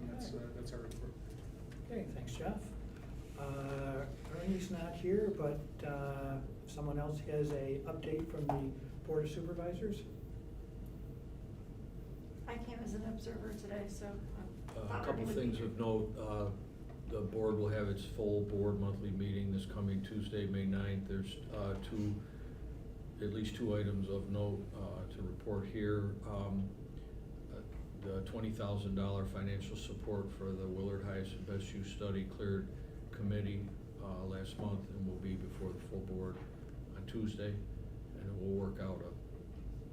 E: And that's our report.
A: Okay, thanks, Jeff. Ernie's not here, but someone else has a update from the Board of Supervisors?
K: I came as an observer today, so.
N: A couple things of note. The board will have its full board monthly meeting this coming Tuesday, May 9th. There's at least two items of note to report here. The $20,000 financial support for the Willard Highest and Best Use Study cleared committee last month and will be before the full board on Tuesday. And it will work out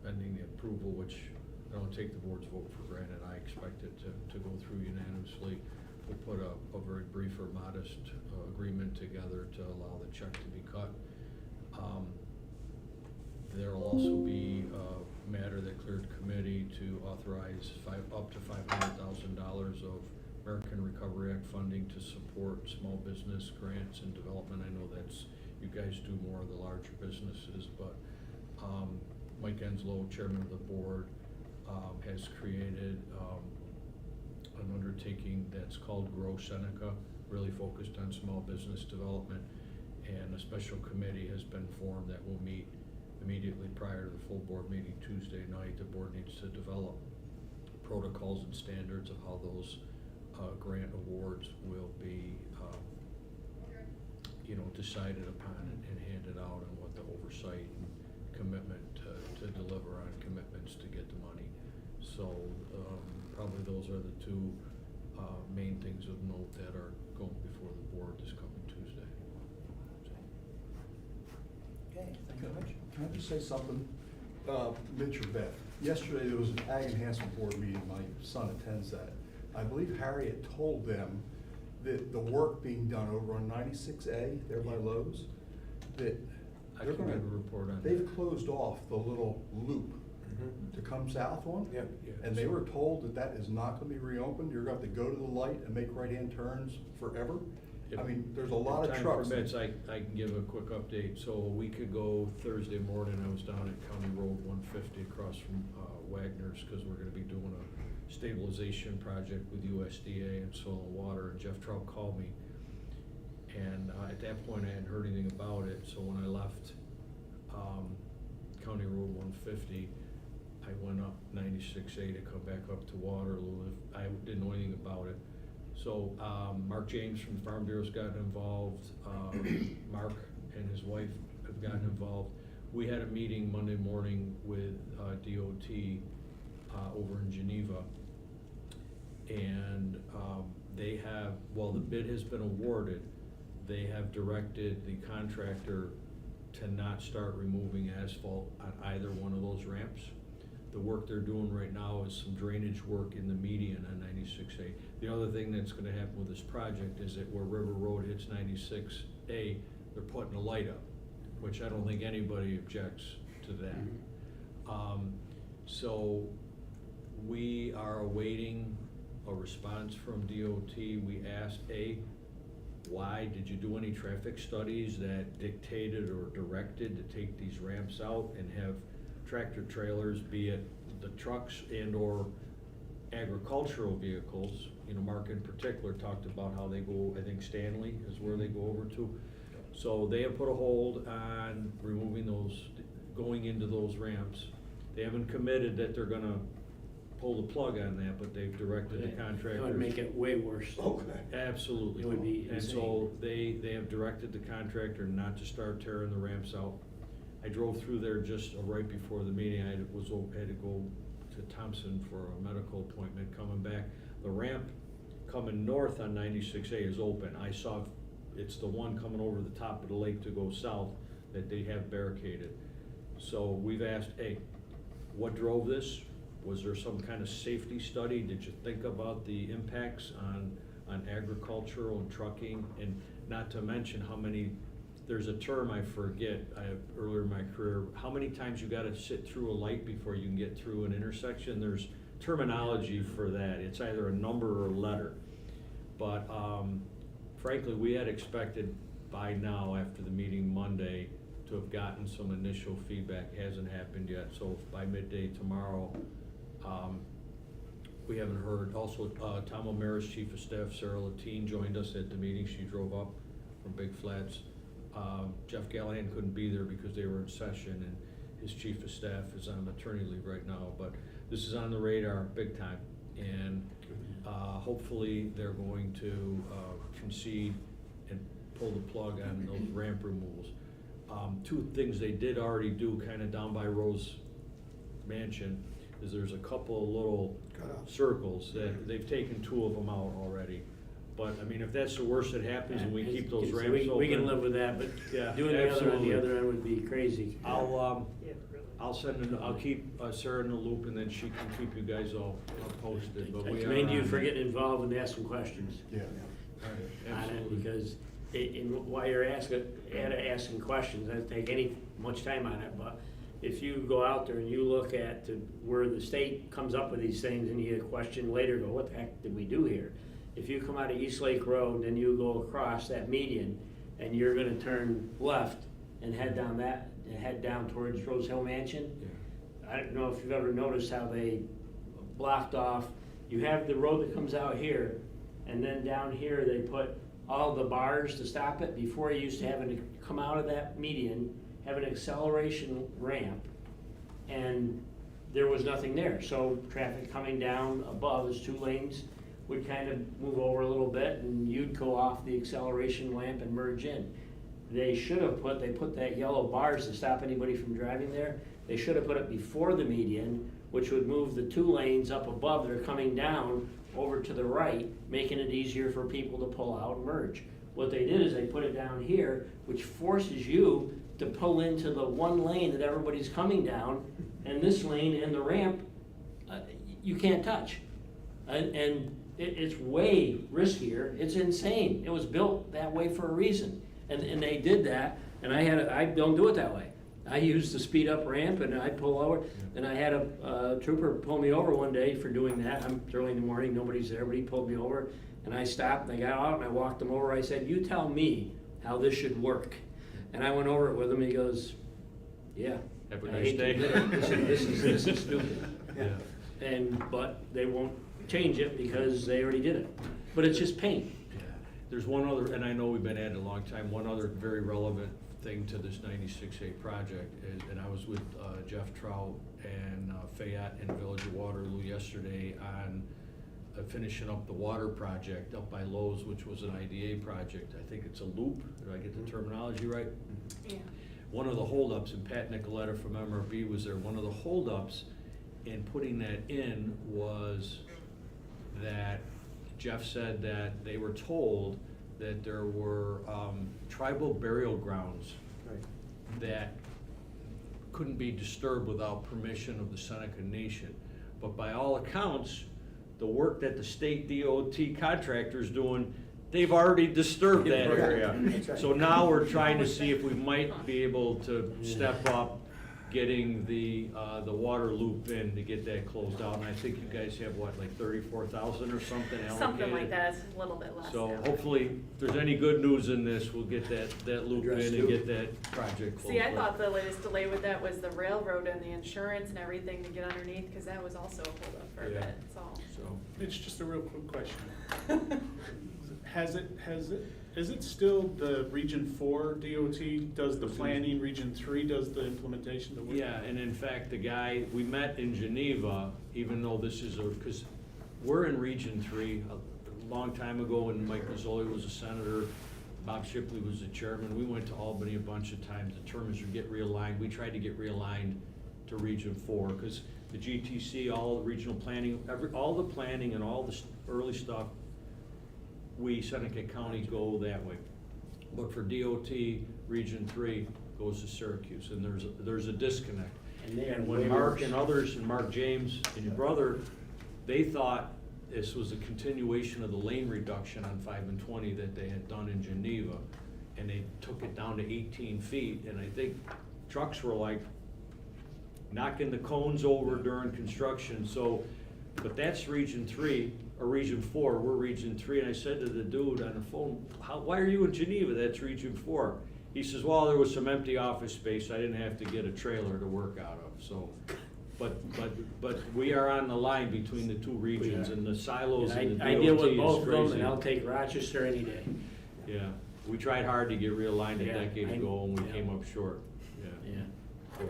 N: pending the approval, which I don't take the board's vote for granted. I expect it to go through unanimously. We'll put a very brief or modest agreement together to allow the check to be cut. There will also be a matter that cleared committee to authorize up to $500,000 of American Recovery Act funding to support small business grants and development. I know that's, you guys do more of the larger businesses, but Mike Enslow, chairman of the board, has created an undertaking that's called Grow Seneca, really focused on small business development, and a special committee has been formed that will meet immediately prior to the full board meeting Tuesday night. The board needs to develop protocols and standards of how those grant awards will be decided upon and handed out, and what the oversight and commitment to deliver on commitments to get the money. So probably those are the two main things of note that are going before the board this coming Tuesday.
A: Okay, thank you very much.
L: Can I just say something? Mitch or Beth, yesterday there was an Ag Enhancement Board meeting, my son attends that. I believe Harriet told them that the work being done over on 96A, there by Lowe's, that
N: I
L: they're
N: can
L: gonna,
N: give a report on
L: they've
N: that.
L: closed off the little loop to come south on.
G: Yeah.
L: And they were told that that is not gonna be reopened. You're gonna have to go to the light and make right-hand turns forever. I mean, there's a lot of trucks.
N: If time permits, I can give a quick update. So a week ago, Thursday morning, I was down at County Road 150 across from Wagner's, because we're gonna be doing a stabilization project with USDA and Soil and Water, and Jeff Trout called me. And at that point, I hadn't heard anything about it, so when I left County Road 150, I went up 96A to come back up to Waterloo. I didn't know anything about it. So Mark James from the Farm Bureau's gotten involved. Mark and his wife have gotten involved. We had a meeting Monday morning with DOT over in Geneva. And they have, while the bid has been awarded, they have directed the contractor to not start removing asphalt on either one of those ramps. The work they're doing right now is some drainage work in the median on 96A. The other thing that's gonna happen with this project is that where River Road hits 96A, they're putting a light up, which I don't think anybody objects to that. So we are awaiting a response from DOT. We asked, A, why? Did you do any traffic studies that dictated or directed to take these ramps out and have tractor trailers, be it the trucks and or agricultural vehicles? You know, Mark in particular talked about how they go, I think Stanley is where they go over to. So they have put a hold on removing those, going into those ramps. They haven't committed that they're gonna pull the plug on that, but they've directed the contractors.
J: It would make it way worse.
N: Absolutely.
J: It would be
N: And so they have directed the contractor not to start tearing the ramps out. I drove through there just right before the meeting. I had to go to Thompson for a medical appointment coming back. The ramp coming north on 96A is open. I saw, it's the one coming over the top of the lake to go south that they have barricaded. So we've asked, hey, what drove this? Was there some kind of safety study? Did you think about the impacts on agricultural and trucking? And not to mention how many, there's a term I forget, earlier in my career, how many times you gotta sit through a light before you can get through an intersection? There's terminology for that. It's either a number or a letter. But frankly, we had expected by now, after the meeting Monday, to have gotten some initial feedback. Hasn't happened yet. So by midday tomorrow, we haven't heard. Also, Tom O'Mara's Chief of Staff, Sarah Latine, joined us at the meeting. She drove up from Big Flats. Jeff Gallahan couldn't be there because they were in session, and his Chief of Staff is on maternity leave right now. But this is on the radar big time, and hopefully they're going to concede and pull the plug on those ramp removals. Two things they did already do kind of down by Rose Mansion is there's a couple of little circles that they've taken 2 of them out already. But I mean, if that's the worst that happens and we keep those ramps open.
J: We can live with that, but
N: Yeah,
J: doing the other on
N: absolutely.
J: the other end would be crazy.
N: I'll keep Sarah in the loop, and then she can keep you guys all posted, but
J: I
N: we are
J: commend you
N: on
J: for
N: it.
J: getting involved and asking questions
L: Yeah.
N: Right,
J: on it,
N: absolutely.
J: because while you're asking questions, doesn't take much time on it, but if you go out there and you look at where the state comes up with these things and you question later, go, what the heck did we do here? If you come out of East Lake Road and you go across that median and you're gonna turn left and head down towards Rose Hill Mansion, I don't know if you've ever noticed how they blocked off. You have the road that comes out here, and then down here they put all the bars to stop it. Before, you used to having to come out of that median, have an acceleration ramp, and there was nothing there. So traffic coming down above, as 2 lanes, would kind of move over a little bit, and you'd go off the acceleration ramp and merge in. They put that yellow bars to stop anybody from driving there. They should have put it before the median, which would move the 2 lanes up above that are coming down over to the right, making it easier for people to pull out and merge. What they did is they put it down here, which forces you to pull into the 1 lane that everybody's coming down, and this lane and the ramp, you can't touch. And it's way riskier. It's insane. It was built that way for a reason. And they did that, and I don't do it that way. I use the speed up ramp, and I pull over, and I had a trooper pull me over one day for doing that. I'm early in the morning, nobody's there, but he pulled me over, and I stopped, and I got out, and I walked him over. I said, you tell me how this should work. And I went over it with him, and he goes, yeah.
N: Have a
J: I
N: nice
J: hate to
N: day.
J: admit it. This is stupid.
N: Yeah.
J: But they won't change it because they already did it. But it's just pain.
N: There's one other, and I know we've been at it a long time, one other very relevant thing to this 96A project, and I was with Jeff Trout and Fayette and Village of Waterloo yesterday on finishing up the water project up by Lowe's, which was an IDA project. I think it's a loop, did I get the terminology right?
D: Yeah.
N: One of the holdups, and Pat Nicoletta from MRB was there, one of the holdups in putting that in was that Jeff said that they were told that there were tribal burial grounds that couldn't be disturbed without permission of the Seneca Nation. But by all accounts, the work that the state DOT contractor's doing, they've already disturbed that area.
G: That's right.
N: So now we're trying to see if we might be able to step up getting the water loop in to get that closed out. And I think you guys have, what, like 34,000 or something allocated?
D: Something like that, it's a little bit less.
N: So
D: now.
N: hopefully, if there's any good news in this, we'll get that loop in
J: Addressed
N: and
J: too.
N: get that project closed.
D: See, I
N: out.
D: thought the latest delay with that was the railroad and the insurance and everything to get underneath, cause that was also a holdup for a
N: Yeah.
D: bit, so.
N: So,
E: It's just a real quick question. Is it still the Region 4 DOT does the planning, Region 3 does the implementation? the work?
N: yeah, and in fact, the guy, we met in Geneva, even though this is because we're in Region 3, a long time ago when Mike Mazzoli was a senator, Bob Shipley was the chairman, we went to Albany a bunch of times, the terms would get realigned, we tried to get realigned to Region 4, because the GTC, all the regional planning, all the planning and all the early stuff, we, Seneca County, go that way. But for DOT, Region 3 goes to Syracuse, and there's a disconnect.
J: And they are
N: And
J: way
N: when Mark
J: worse.
N: and others, and Mark James and your brother, they thought this was a continuation of the lane reduction on 5 and 20 that they had done in Geneva, and they took it down to 18 feet, and I think trucks were like knocking the cones over during construction, so, but that's Region 3, or Region 4, we're Region 3, and I said to the dude on the phone, why are you in Geneva, that's Region 4? He says, well, there was some empty office space, I didn't have to get a trailer to work out of, so, but we are on the line between the two regions,
J: We are.
N: and the silos and the
J: I
N: DOT
J: deal with
N: is
J: both of them,
N: crazy.
J: and I'll take Rochester any day.
N: Yeah, we tried hard to get realigned a
J: Yeah,
N: decade
J: I-
N: ago, and we
J: yeah.
N: came up short, yeah.
J: Yeah.
N: So,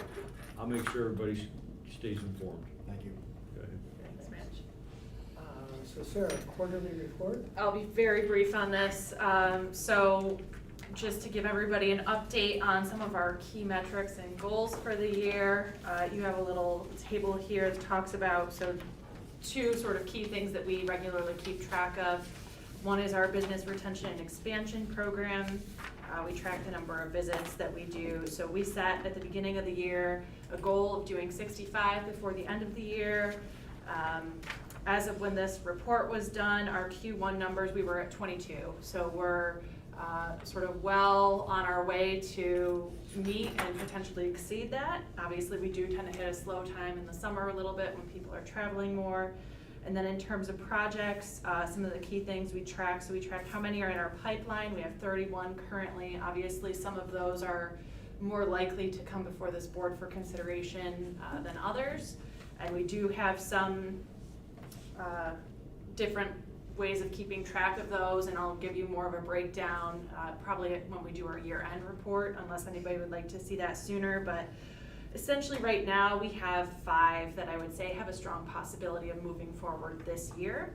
N: I'll make sure everybody stays informed.
L: Thank you.
N: Go ahead.
D: Thanks, Mitch.
A: So Sarah, quarterly report?
D: I'll be very brief on this. So just to give everybody an update on some of our key metrics and goals for the year, you have a little table here that talks about, so two sort of key things that we regularly keep track of. One is our business retention and expansion program. We track the number of visits that we do. So we set at the beginning of the year a goal of doing 65 before the end of the year. As of when this report was done, our Q1 numbers, we were at 22. So we're sort of well on our way to meet and potentially exceed that. Obviously, we do tend to hit a slow time in the summer a little bit when people are traveling more. And then in terms of projects, some of the key things we track, so we track how many are in our pipeline. We have 31 currently. Obviously, some of those are more likely to come before this board for consideration than others. And we do have some different ways of keeping track of those, and I'll give you more of a breakdown probably when we do our year-end report, unless anybody would like to see that sooner. But essentially right now we have 5 that I would say have a strong possibility of moving forward this year.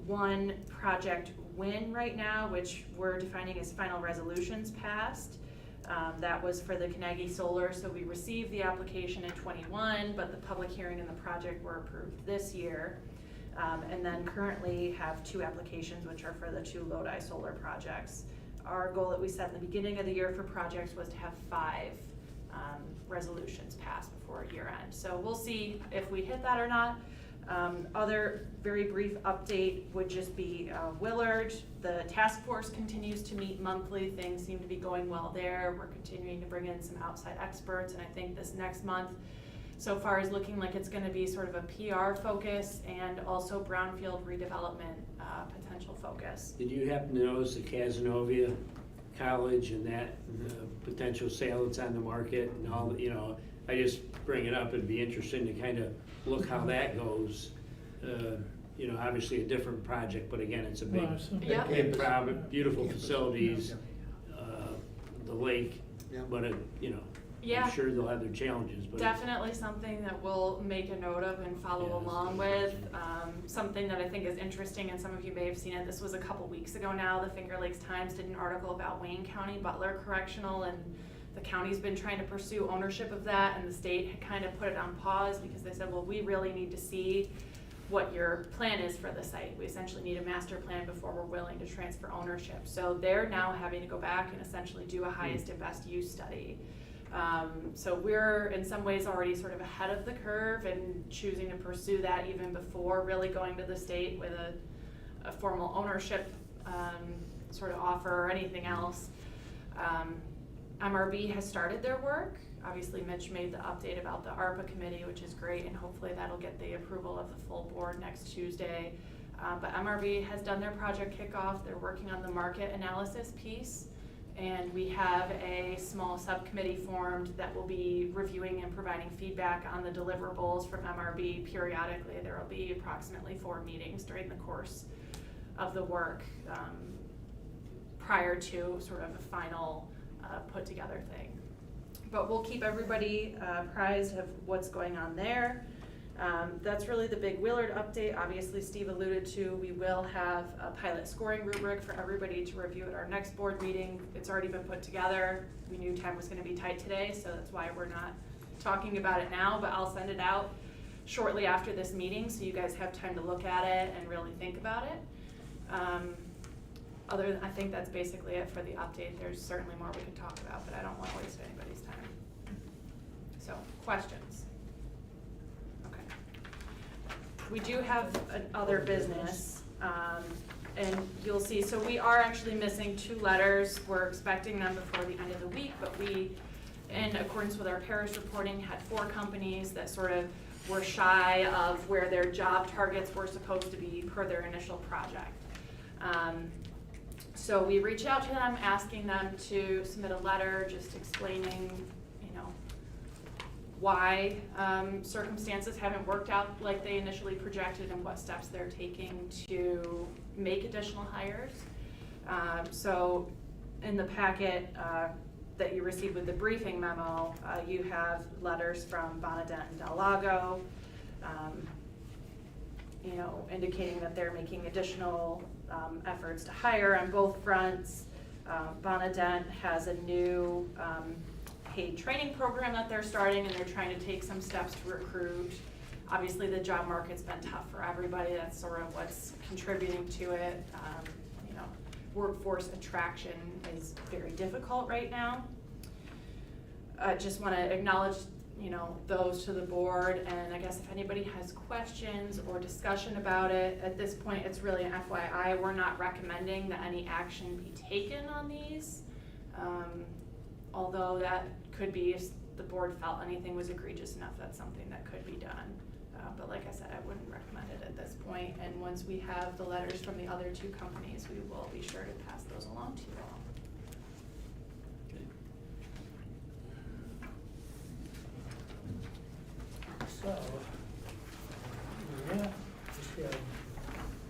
D: One project win right now, which we're defining as final resolutions passed. That was for the Kenagi Solar, so we received the application in 21, but the public hearing and the project were approved this year. And then currently have 2 applications, which are for the 2 Lodi solar projects. Our goal that we set in the beginning of the year for projects was to have 5 resolutions passed before year end. So we'll see if we hit that or not. Other very brief update would just be Willard. The task force continues to meet monthly. Things seem to be going well there. We're continuing to bring in some outside experts, and I think this next month so far is looking like it's gonna be sort of a PR focus and also brownfield redevelopment potential focus.
J: Did you happen to notice the Casanova College and that potential sale that's on the market and all, you know, I just bring it up, it'd be interesting to kind of look how that goes. You know, obviously a different project, but again, it's a big,
C: Well, some-
D: Yeah.
J: beautiful facilities, the lake,
G: Yeah.
J: but it, you know,
D: Yeah.
J: I'm sure they'll have their challenges, but.
D: Definitely something that we'll make a note of and follow
J: Yeah.
D: along with. Something that I think is interesting, and some of you may have seen it, this was a couple weeks ago now, the Finger Lakes Times did an article about Wayne County Butler Correctional, and the county's been trying to pursue ownership of that, and the state had kind of put it on pause because they said, well, we really need to see what your plan is for the site. We essentially need a master plan before we're willing to transfer ownership. So they're now having to go back and essentially do a highest and best use study. So we're in some ways already sort of ahead of the curve and choosing to pursue that even before really going to the state with a formal ownership sort of offer or anything else. MRB has started their work. Obviously, Mitch made the update about the ARPA committee, which is great, and hopefully that'll get the approval of the full board next Tuesday. But MRB has done their project kickoff. They're working on the market analysis piece. And we have a small subcommittee formed that will be reviewing and providing feedback on the deliverables from MRB periodically. There will be approximately 4 meetings during the course of the work prior to sort of a final put together thing. But we'll keep everybody apprised of what's going on there. That's really the big Willard update. Obviously, Steve alluded to, we will have a pilot scoring rubric for everybody to review at our next board meeting. It's already been put together. We knew time was going to be tight today, so that's why we're not talking about it now, but I'll send it out shortly after this meeting so you guys have time to look at it and really think about it. I think that's basically it for the update. There's certainly more we can talk about, but I don't want to waste anybody's time. So, questions? Okay. We do have other business, and you'll see, so we are actually missing 2 letters. We're expecting them before the end of the week, but we, in accordance with our parish reporting, had 4 companies that sort of were shy of where their job targets were supposed to be per their initial project. So we reached out to them, asking them to submit a letter just explaining, why circumstances haven't worked out like they initially projected and what steps they're taking to make additional hires. So in the packet that you received with the briefing memo, you have letters from Bonadent and Del Lago, indicating that they're making additional efforts to hire on both fronts. Bonadent has a new paid training program that they're starting, and they're trying to take some steps to recruit. Obviously, the job market's been tough for everybody. That's sort of what's contributing to it. Workforce attraction is very difficult right now. I just want to acknowledge those to the board, and I guess if anybody has questions or discussion about it, at this point it's really an FYI. We're not recommending that any action be taken on these, although that could be, if the board felt anything was egregious enough, that's something that could be done. But like I said, I wouldn't recommend it at this point, and once we have the letters from the other 2 companies, we will be sure to pass those along to you all.
A: So, just have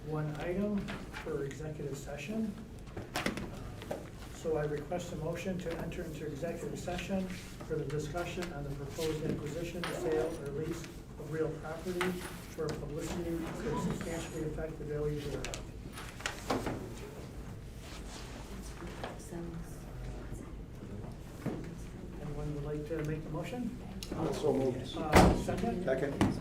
A: one item for executive session. So I request a motion to enter into executive session for the discussion on the proposed acquisition, sale, or lease of real property for publicity could substantially affect the value thereof. Anyone would like to make the motion?
B: So moved.
A: Second?
B: Second.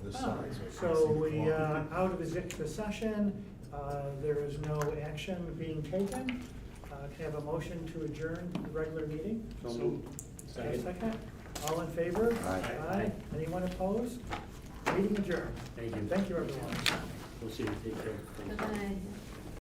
L: this
A: Oh,
L: side. I
A: So
L: can't see the
A: we,
L: clock.
A: out of executive session, there is no action being taken. Can I have a motion to adjourn the regular meeting?
G: So moved.
A: Can I have a second? All in favor?
B: Aye.
A: Aye. Anyone opposed? Meeting adjourned.
J: Thank you.
A: Thank you, everyone.
J: We'll see you, take care. Thank you.
M: Bye-bye.